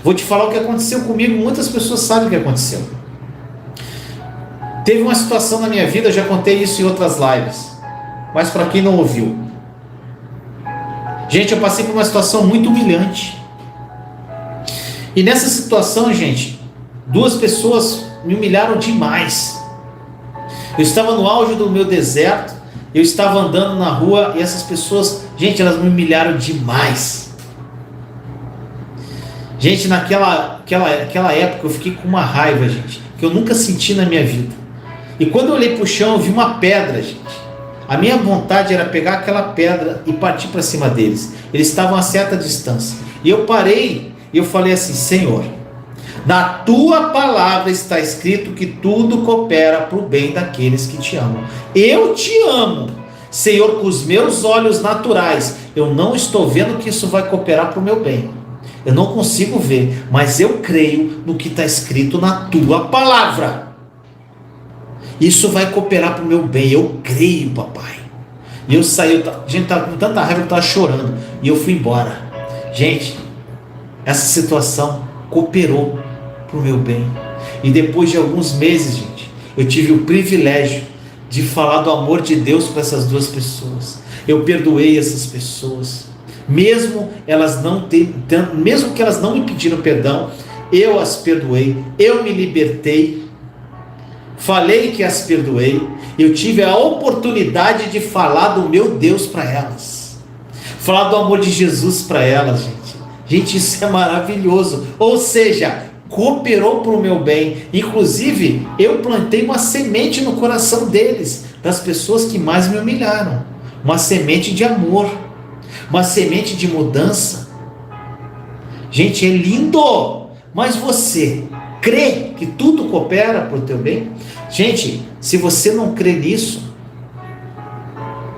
Vou te falar o que aconteceu comigo. Muitas pessoas sabem o que aconteceu. Teve uma situação na minha vida, eu já contei isso em outras lives, mas para quem não ouviu, gente, eu passei por uma situação muito humilhante. E nessa situação, gente, duas pessoas me humilharam demais. Eu estava no auge do meu deserto, eu estava andando na rua e essas pessoas, gente, elas me humilharam demais. Gente, naquela época eu fiquei com uma raiva, gente, que eu nunca senti na minha vida. E quando eu olhei para o chão, eu vi uma pedra, gente. A minha vontade era pegar aquela pedra e partir para cima deles. Eles estavam a certa distância. E eu parei e eu falei assim: Senhor, na tua palavra está escrito que tudo coopera para o bem daqueles que te amam. Eu te amo, Senhor, com os meus olhos naturais. Eu não estou vendo que isso vai cooperar para o meu bem. Eu não consigo ver, mas eu creio no que está escrito na tua palavra. Isso vai cooperar para o meu bem. Eu creio, papai. E eu saí, a gente estava com tanta raiva que eu estava chorando. E eu fui embora. Gente, essa situação cooperou para o meu bem. E depois de alguns meses, gente, eu tive o privilégio de falar do amor de Deus para essas duas pessoas. Eu perdoei essas pessoas. Mesmo que elas não me pediram perdão, eu as perdoei. Eu me libertei. Falei que as perdoei. Eu tive a oportunidade de falar do meu Deus para elas. Falar do amor de Jesus para elas, gente. Gente, isso é maravilhoso. Ou seja, cooperou para o meu bem. Inclusive, eu plantei uma semente no coração deles, das pessoas que mais me humilharam. Uma semente de amor. Uma semente de mudança. Gente, é lindo. Mas você crê que tudo coopera para o teu bem? Gente, se você não crê nisso,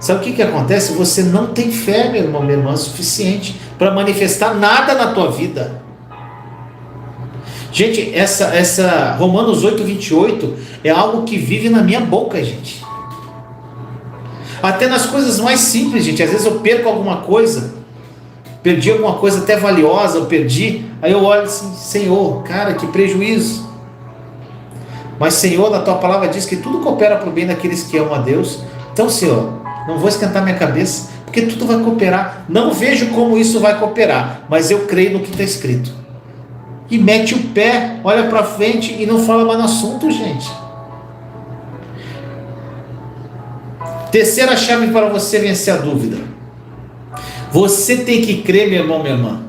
sabe o que acontece? Você não tem fé, meu irmão, minha irmã, suficiente para manifestar nada na tua vida. Gente, essa Romanos 8:28 é algo que vive na minha boca, gente. Até nas coisas mais simples, gente. Às vezes eu perco alguma coisa, perdi alguma coisa até valiosa, aí eu olho assim, Senhor, cara, que prejuízo. Mas Senhor, na tua palavra diz que tudo coopera para o bem daqueles que amam a Deus. Então, Senhor, não vou esquentar minha cabeça, porque tudo vai cooperar. Não vejo como isso vai cooperar, mas eu creio no que está escrito. E mete o pé, olha para frente e não fala mais no assunto, gente. Terceira chave para você vencer a dúvida. Você tem que crer, meu irmão, minha irmã,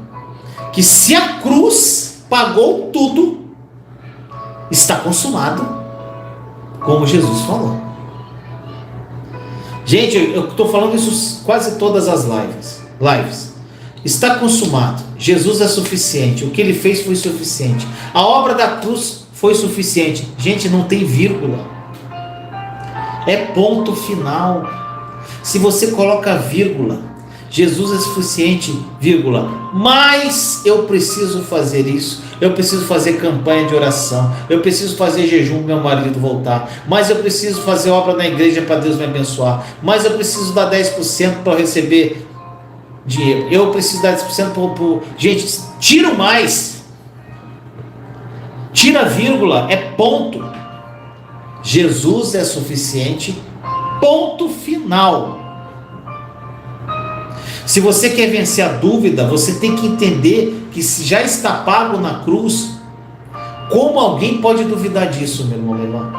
que se a cruz pagou tudo, está consumado, como Jesus falou. Gente, eu estou falando isso quase todas as lives. Está consumado. Jesus é suficiente. O que ele fez foi suficiente. A obra da cruz foi suficiente. Gente, não tem vírgula. É ponto final. Se você coloca vírgula, Jesus é suficiente, vírgula, mas eu preciso fazer isso, eu preciso fazer campanha de oração, eu preciso fazer jejum para meu marido voltar, mas eu preciso fazer obra na igreja para Deus me abençoar, mas eu preciso dar 10% para receber dinheiro, eu preciso dar 10% para... Gente, tira o mais, tira a vírgula, é ponto. Jesus é suficiente, ponto final. Se você quer vencer a dúvida, você tem que entender que se já está pago na cruz, como alguém pode duvidar disso, meu irmão, minha irmã?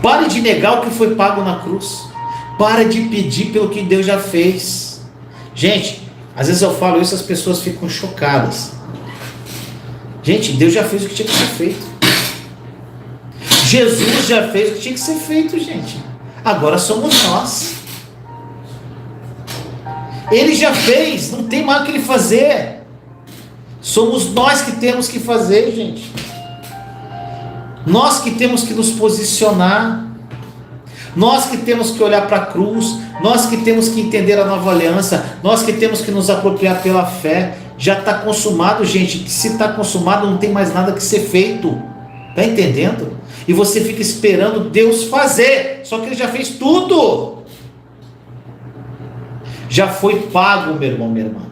Pare de negar o que foi pago na cruz. Pare de pedir pelo que Deus já fez. Gente, às vezes eu falo isso e as pessoas ficam chocadas. Gente, Deus já fez o que tinha que ser feito. Jesus já fez o que tinha que ser feito, gente. Agora somos nós. Ele já fez, não tem mais o que ele fazer. Somos nós que temos que fazer, gente. Nós que temos que nos posicionar. Nós que temos que olhar para a cruz. Nós que temos que entender a nova aliança. Nós que temos que nos apropriar pela fé. Já está consumado, gente. Se está consumado, não tem mais nada que ser feito. Está entendendo? E você fica esperando Deus fazer. Só que Ele já fez tudo. Já foi pago, meu irmão, minha irmã.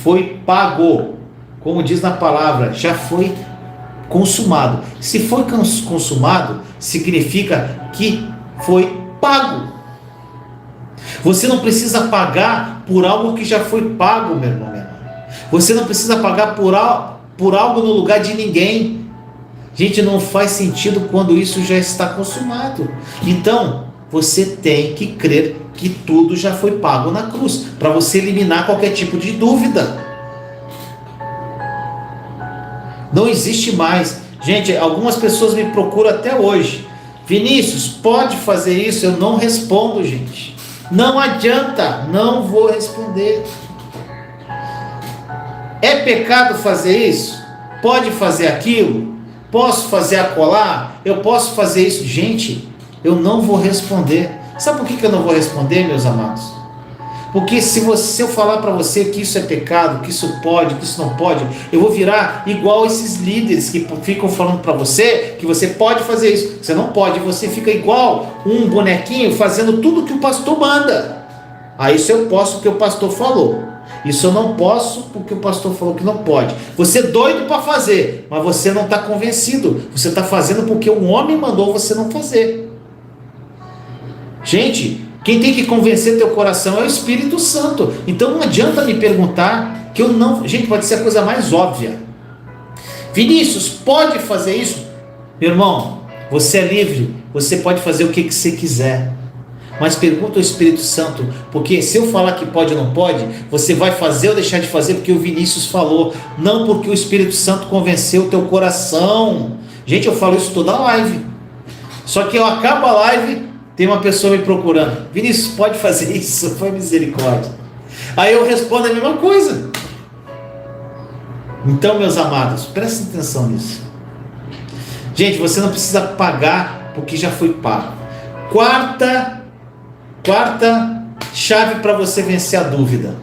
Foi pago. Como diz na palavra, já foi consumado. Se foi consumado, significa que foi pago. Você não precisa pagar por algo que já foi pago, meu irmão, minha irmã. Você não precisa pagar por algo no lugar de ninguém. Gente, não faz sentido quando isso já está consumado. Então, você tem que crer que tudo já foi pago na cruz, para você eliminar qualquer tipo de dúvida. Não existe mais. Gente, algumas pessoas me procuram até hoje. Vinícius, pode fazer isso? Eu não respondo, gente. Não adianta, não vou responder. É pecado fazer isso? Pode fazer aquilo? Posso fazer acolá? Eu posso fazer isso? Gente, eu não vou responder. Sabe por que eu não vou responder, meus amados? Porque se eu falar para você que isso é pecado, que isso pode, que isso não pode, eu vou virar igual esses líderes que ficam falando para você que você pode fazer isso, você não pode, você fica igual um bonequinho fazendo tudo que o pastor manda. Isso eu posso porque o pastor falou, isso eu não posso porque o pastor falou que não pode. Você é doido para fazer, mas você não está convencido, você está fazendo porque um homem mandou você não fazer. Gente, quem tem que convencer teu coração é o Espírito Santo. Então não adianta me perguntar que eu não... Gente, pode ser a coisa mais óbvia. Vinícius, pode fazer isso? Meu irmão, você é livre, você pode fazer o que você quiser. Mas pergunta ao Espírito Santo, porque se eu falar que pode ou não pode, você vai fazer ou deixar de fazer porque o Vinícius falou, não porque o Espírito Santo convenceu o teu coração. Gente, eu falo isso toda a live. Só que eu acabo a live... Tem uma pessoa me procurando. Vinícius, pode fazer isso? Foi misericórdia. Aí eu respondo a mesma coisa. Então, meus amados, prestem atenção nisso. Gente, você não precisa pagar porque já foi pago. Quarta chave para você vencer a dúvida.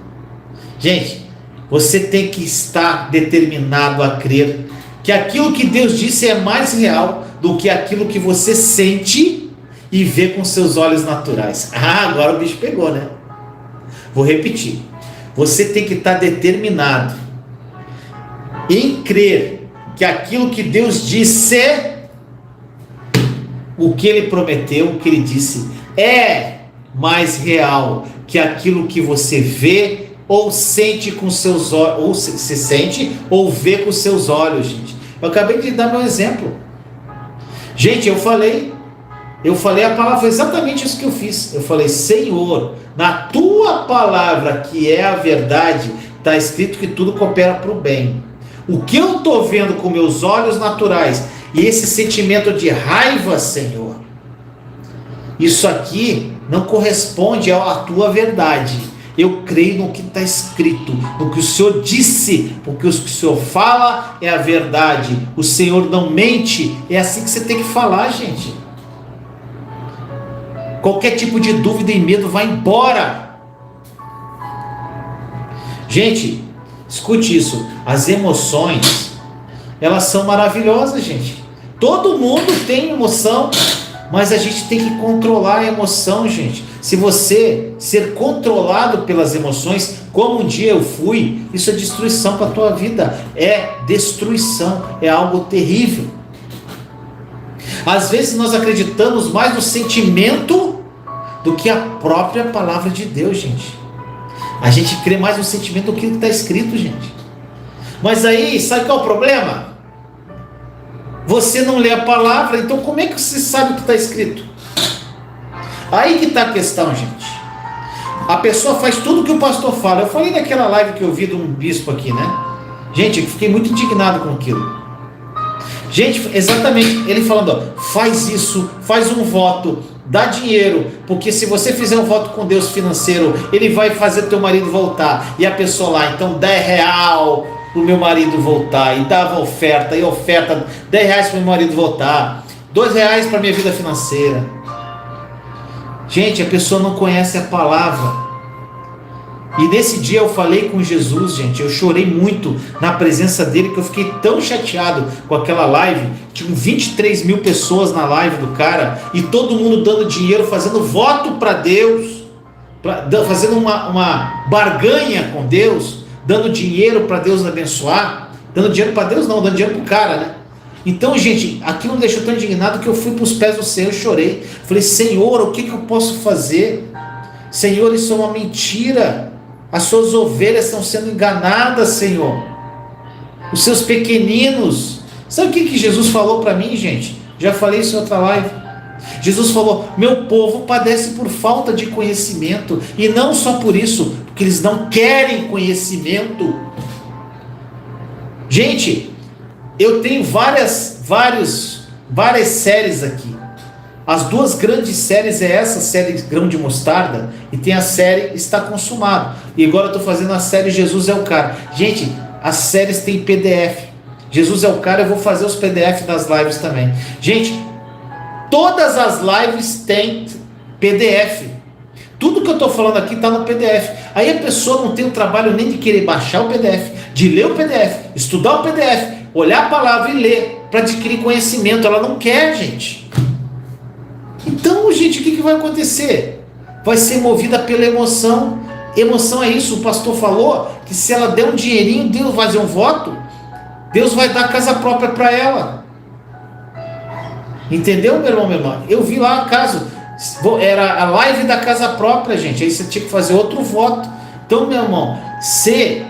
Gente, você tem que estar determinado a crer que aquilo que Deus disse é mais real do que aquilo que você sente e ver com seus olhos naturais. Agora o bicho pegou, né? Vou repetir. Você tem que estar determinado em crer que aquilo que Deus disse, o que Ele prometeu, o que Ele disse, é mais real que aquilo que você vê ou sente com seus olhos, ou se sente ou vê com seus olhos, gente. Eu acabei de dar meu exemplo. Gente, eu falei a palavra, foi exatamente isso que eu fiz. Eu falei, Senhor, na tua palavra, que é a verdade, está escrito que tudo coopera para o bem. O que eu estou vendo com meus olhos naturais, e esse sentimento de raiva, Senhor, isso aqui não corresponde à tua verdade. Eu creio no que está escrito, no que o Senhor disse, porque o que o Senhor fala é a verdade. O Senhor não mente. É assim que você tem que falar, gente. Qualquer tipo de dúvida e medo vai embora. Gente, escute isso. As emoções, elas são maravilhosas, gente. Todo mundo tem emoção, mas a gente tem que controlar a emoção, gente. Se você ser controlado pelas emoções, como um dia eu fui, isso é destruição para a tua vida. É destruição, é algo terrível. Às vezes nós acreditamos mais no sentimento do que a própria palavra de Deus, gente. A gente crê mais no sentimento do que está escrito, gente. Mas aí, sabe qual é o problema? Você não lê a palavra, então como é que você sabe o que está escrito? Aí que está a questão, gente. A pessoa faz tudo o que o pastor fala. Eu falei naquela live que eu vi de um bispo aqui, né? Gente, eu fiquei muito indignado com aquilo. Gente, exatamente, ele falando, ó, faz isso, faz um voto, dá dinheiro, porque se você fizer um voto com Deus financeiro, Ele vai fazer teu marido voltar. E a pessoa lá, então R$10 para o meu marido voltar, e dava oferta, e oferta, R$10 para o meu marido voltar, R$2 para a minha vida financeira. Gente, a pessoa não conhece a palavra. E nesse dia eu falei com Jesus, gente, eu chorei muito na presença dele, que eu fiquei tão chateado com aquela live. Tinham 23 mil pessoas na live do cara, e todo mundo dando dinheiro, fazendo voto para Deus, fazendo uma barganha com Deus, dando dinheiro para Deus abençoar, dando dinheiro para Deus não, dando dinheiro para o cara, né? Então, gente, aquilo me deixou tão indignado que eu fui para os pés do Senhor e chorei. Falei, Senhor, o que eu posso fazer? Senhor, isso é uma mentira. As suas ovelhas estão sendo enganadas, Senhor. Os seus pequeninos. Sabe o que Jesus falou para mim, gente? Já falei isso em outra live. Jesus falou, meu povo padece por falta de conhecimento. E não só por isso, porque eles não querem conhecimento. Gente, eu tenho várias séries aqui. As duas grandes séries é essa série Grão de Mostarda e tem a série Está Consumado. E agora eu estou fazendo a série Jesus é o Cara. Gente, as séries têm PDF. Jesus é o Cara, eu vou fazer os PDF das lives também. Gente, todas as lives têm PDF. Tudo que eu estou falando aqui está no PDF. Aí a pessoa não tem o trabalho nem de querer baixar o PDF, de ler o PDF, estudar o PDF, olhar a palavra e ler, para adquirir conhecimento. Ela não quer, gente. Então, gente, o que vai acontecer? Vai ser movida pela emoção. Emoção é isso, o pastor falou que se ela der um dinheirinho, Deus vai fazer um voto, Deus vai dar casa própria para ela. Entendeu, meu irmão, minha irmã? Eu vi lá o caso, era a live da casa própria, gente, aí você tinha que fazer outro voto. Então, meu irmão, ser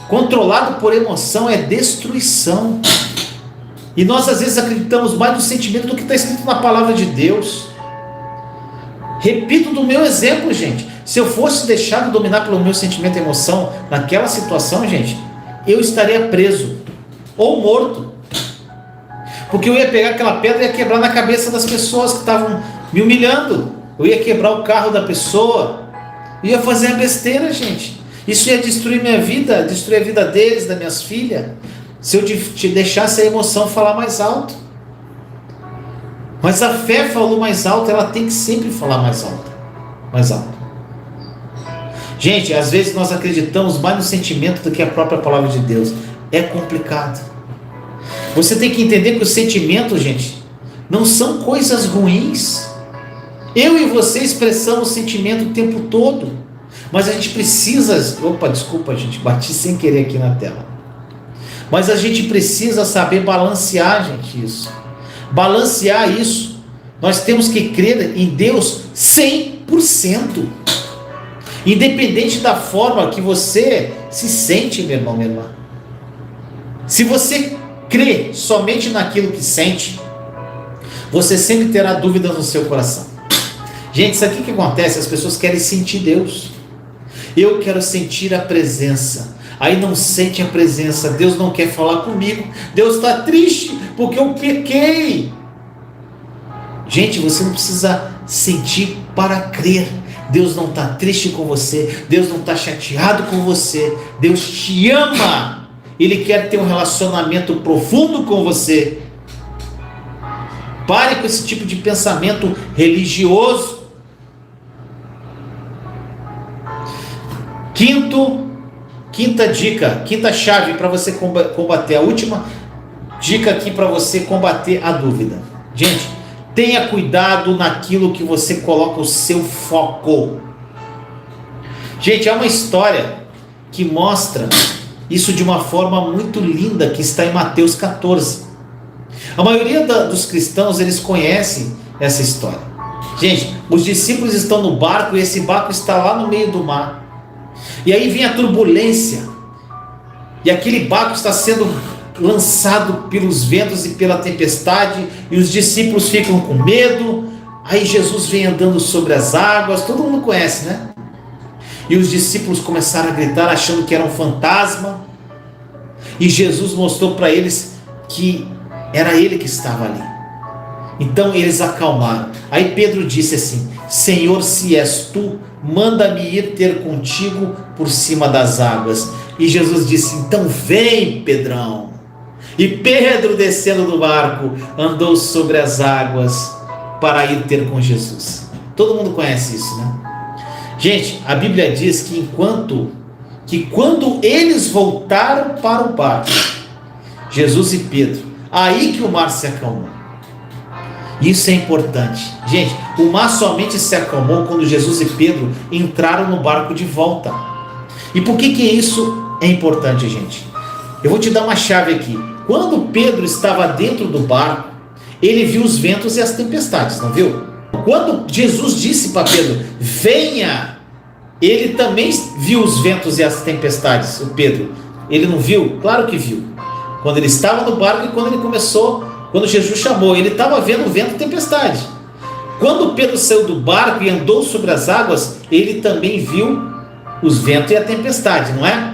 controlado por emoção é destruição. E nós às vezes acreditamos mais no sentimento do que está escrito na palavra de Deus. Repito do meu exemplo, gente. Se eu fosse deixado dominar pelo meu sentimento e emoção naquela situação, gente, eu estaria preso ou morto. Porque eu ia pegar aquela pedra e ia quebrar na cabeça das pessoas que estavam me humilhando. Eu ia quebrar o carro da pessoa. Eu ia fazer a besteira, gente. Isso ia destruir minha vida, destruir a vida deles, das minhas filhas. Se eu te deixasse a emoção falar mais alto. Mas a fé falou mais alto, ela tem que sempre falar mais alto. Mais alto. Gente, às vezes nós acreditamos mais no sentimento do que a própria palavra de Deus. É complicado. Você tem que entender que os sentimentos, gente, não são coisas ruins. Eu e você expressamos sentimento o tempo todo. Mas a gente precisa... Opa, desculpa, gente, bati sem querer aqui na tela. Mas a gente precisa saber balancear, gente, isso. Balancear isso. Nós temos que crer em Deus 100%. Independente da forma que você se sente, meu irmão, minha irmã. Se você crê somente naquilo que sente, você sempre terá dúvidas no seu coração. Gente, isso aqui que acontece, as pessoas querem sentir Deus. Eu quero sentir a presença. Aí não sente a presença, Deus não quer falar comigo, Deus está triste porque eu pequei. Gente, você não precisa sentir para crer. Deus não está triste com você, Deus não está chateado com você, Deus te ama, Ele quer ter um relacionamento profundo com você. Pare com esse tipo de pensamento religioso. Quinta dica, quinta chave para você combater, a última dica aqui para você combater a dúvida. Gente, tenha cuidado naquilo que você coloca o seu foco. Gente, há uma história que mostra isso de uma forma muito linda, que está em Mateus 14. A maioria dos cristãos, eles conhecem essa história. Gente, os discípulos estão no barco e esse barco está lá no meio do mar. E aí vem a turbulência, e aquele barco está sendo lançado pelos ventos e pela tempestade, e os discípulos ficam com medo. Aí Jesus vem andando sobre as águas, todo mundo conhece, né? E os discípulos começaram a gritar, achando que era um fantasma, e Jesus mostrou para eles que era Ele que estava ali. Então eles acalmaram. Aí Pedro disse assim: Senhor, se és tu, manda-me ir ter contigo por cima das águas. E Jesus disse: então vem, Pedrão. E Pedro, descendo do barco, andou sobre as águas para ir ter com Jesus. Todo mundo conhece isso, né? Gente, a Bíblia diz que quando eles voltaram para o barco, Jesus e Pedro, aí que o mar se acalmou. Isso é importante. Gente, o mar somente se acalmou quando Jesus e Pedro entraram no barco de volta. E por que isso é importante, gente? Eu vou te dar uma chave aqui. Quando Pedro estava dentro do barco, ele viu os ventos e as tempestades, não viu? Quando Jesus disse para Pedro, venha, ele também viu os ventos e as tempestades, o Pedro. Ele não viu? Claro que viu. Quando ele estava no barco e quando Jesus chamou, ele estava vendo o vento e tempestade. Quando Pedro saiu do barco e andou sobre as águas, ele também viu os ventos e a tempestade, não é?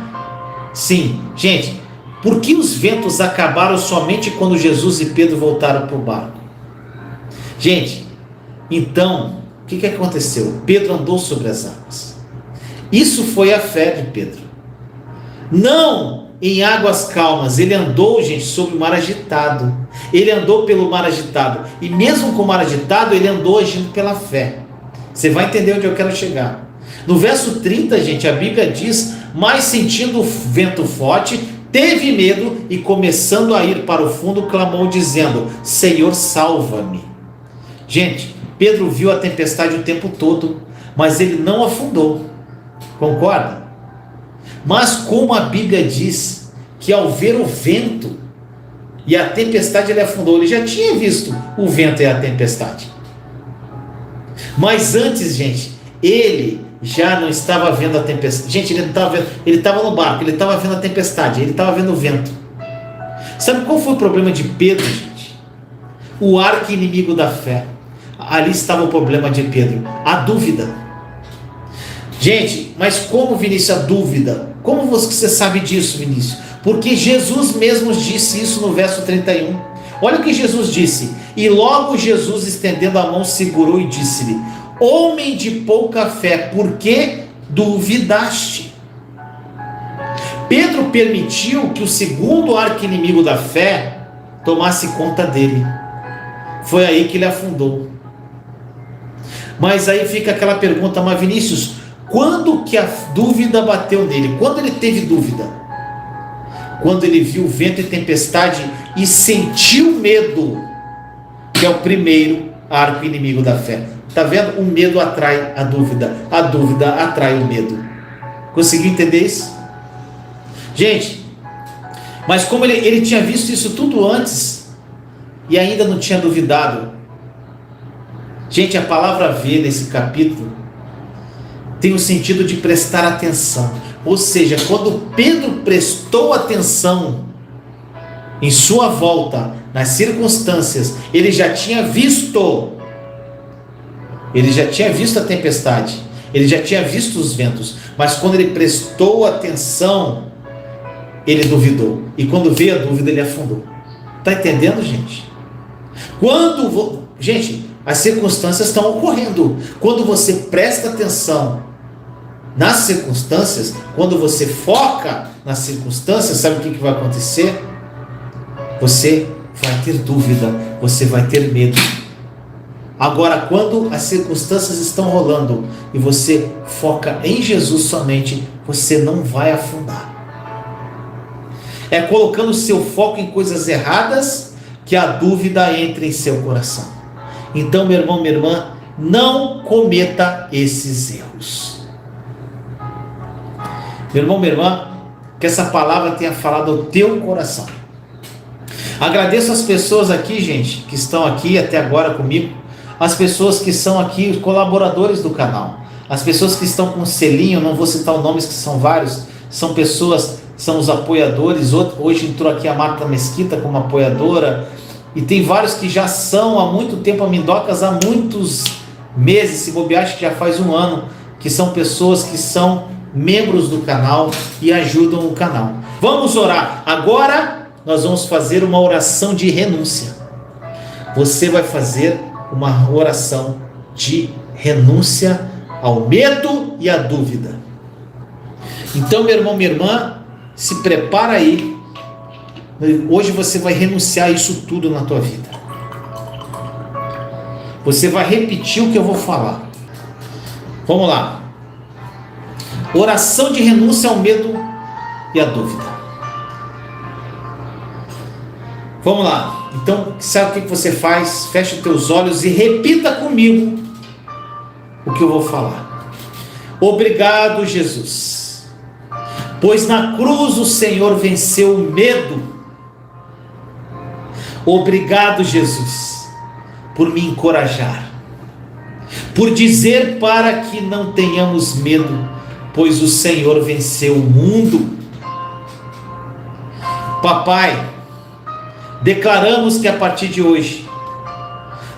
Sim, gente, por que os ventos acabaram somente quando Jesus e Pedro voltaram para o barco? Gente, então, o que aconteceu? Pedro andou sobre as águas. Isso foi a fé de Pedro. Não em águas calmas, ele andou, gente, sobre o mar agitado. Ele andou pelo mar agitado. E mesmo com o mar agitado, ele andou agindo pela fé. Você vai entender onde eu quero chegar. No verso 30, gente, a Bíblia diz: mas sentindo o vento forte, teve medo e começando a ir para o fundo, clamou dizendo: Senhor, salva-me. Gente, Pedro viu a tempestade o tempo todo, mas ele não afundou. Concorda? Mas como a Bíblia diz que ao ver o vento e a tempestade ele afundou, ele já tinha visto o vento e a tempestade. Mas antes, gente, ele já não estava vendo a tempestade. Gente, ele não estava vendo, ele estava no barco, ele estava vendo a tempestade, ele estava vendo o vento. Sabe qual foi o problema de Pedro, gente? O arqui-inimigo da fé. Ali estava o problema de Pedro, a dúvida. Gente, mas como, Vinícius, a dúvida? Como você sabe disso, Vinícius? Porque Jesus mesmo disse isso no verso 31. Olha o que Jesus disse: e logo Jesus, estendendo a mão, segurou e disse-lhe: homem de pouca fé, por que duvidaste? Pedro permitiu que o segundo arqui-inimigo da fé tomasse conta dele. Foi aí que ele afundou. Mas aí fica aquela pergunta: mas Vinícius, quando que a dúvida bateu nele? Quando ele teve dúvida? Quando ele viu vento e tempestade e sentiu medo, que é o primeiro arqui-inimigo da fé. Está vendo? O medo atrai a dúvida atrai o medo. Conseguiu entender isso? Gente, mas como ele tinha visto isso tudo antes e ainda não tinha duvidado. Gente, a palavra ver nesse capítulo tem o sentido de prestar atenção. Ou seja, quando Pedro prestou atenção em sua volta, nas circunstâncias, ele já tinha visto a tempestade, ele já tinha visto os ventos, mas quando ele prestou atenção, ele duvidou, e quando veio a dúvida, ele afundou. Está entendendo, gente? Gente, as circunstâncias estão ocorrendo. Quando você presta atenção nas circunstâncias, quando você foca nas circunstâncias, sabe o que vai acontecer? Você vai ter dúvida, você vai ter medo. Agora, quando as circunstâncias estão rolando e você foca em Jesus somente, você não vai afundar. É colocando o seu foco em coisas erradas que a dúvida entra em seu coração. Então, meu irmão, minha irmã, não cometa esses erros. Meu irmão, minha irmã, que essa palavra tenha falado ao teu coração. Agradeço as pessoas aqui, gente, que estão aqui até agora comigo, as pessoas que são aqui, os colaboradores do canal, as pessoas que estão com selinho, não vou citar os nomes que são vários, são pessoas, são os apoiadores. Hoje entrou aqui a Marta Mesquita como apoiadora, e tem vários que já são há muito tempo amindocas, há muitos meses, se bobear, acho que já faz um ano, que são pessoas que são membros do canal e ajudam o canal. Vamos orar. Agora nós vamos fazer uma oração de renúncia. Você vai fazer uma oração de renúncia ao medo e à dúvida. Então, meu irmão, minha irmã, se prepara aí. Hoje você vai renunciar a isso tudo na tua vida. Você vai repetir o que eu vou falar. Vamos lá. Oração de renúncia ao medo e à dúvida. Vamos lá. Então, sabe o que você faz? Fecha os teus olhos e repita comigo o que eu vou falar. Obrigado, Jesus, pois na cruz o Senhor venceu o medo. Obrigado, Jesus, por me encorajar, por dizer para que não tenhamos medo, pois o Senhor venceu o mundo. Papai, declaramos que a partir de hoje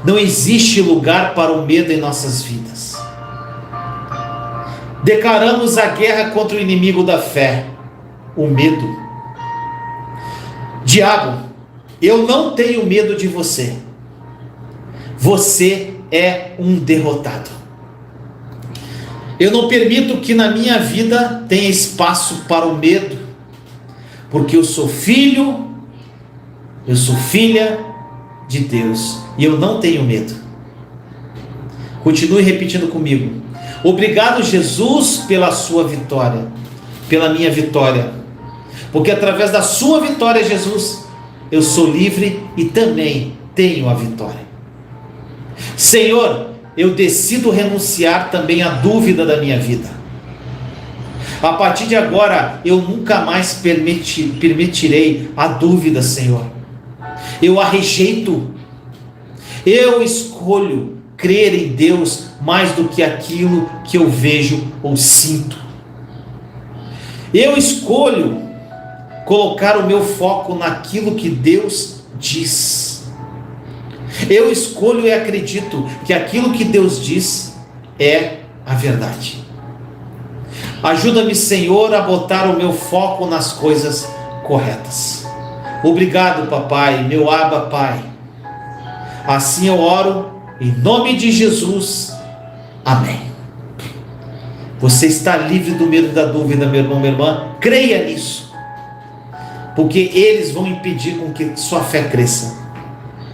não existe lugar para o medo em nossas vidas. Declaramos a guerra contra o inimigo da fé, o medo. Diabo, eu não tenho medo de você. Você é um derrotado. Eu não permito que na minha vida tenha espaço para o medo, porque eu sou filho, eu sou filha de Deus e eu não tenho medo. Continue repetindo comigo. Obrigado, Jesus, pela sua vitória, pela minha vitória. Porque através da sua vitória, Jesus, eu sou livre e também tenho a vitória. Senhor, eu decido renunciar também à dúvida da minha vida. A partir de agora, eu nunca mais permitirei a dúvida, Senhor. Eu a rejeito. Eu escolho crer em Deus mais do que aquilo que eu vejo ou sinto. Eu escolho colocar o meu foco naquilo que Deus diz. Eu escolho e acredito que aquilo que Deus diz é a verdade. Ajuda-me, Senhor, a botar o meu foco nas coisas corretas. Obrigado, papai, meu Abba, Pai. Assim eu oro, em nome de Jesus. Amém. Você está livre do medo e da dúvida, meu irmão, minha irmã. Creia nisso. Porque eles vão impedir com que sua fé cresça.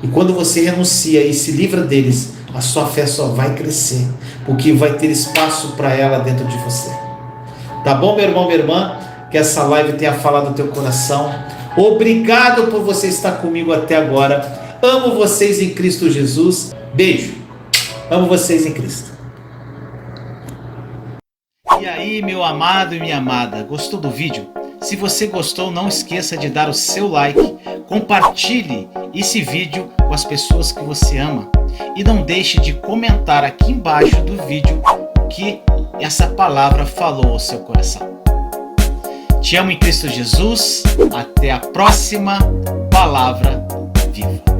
E quando você renuncia e se livra deles, a sua fé só vai crescer. Porque vai ter espaço para ela dentro de você. Tá bom, meu irmão, minha irmã? Que essa live tenha falado no teu coração. Obrigado por você estar comigo até agora. Amo vocês em Cristo Jesus. Beijo. Amo vocês em Cristo. E aí, meu amado e minha amada, gostou do vídeo? Se você gostou, não esqueça de dar o seu like, compartilhe esse vídeo com as pessoas que você ama e não deixe de comentar aqui embaixo do vídeo o que essa palavra falou ao seu coração. Te amo em Cristo Jesus. Até a próxima Palavra Viva.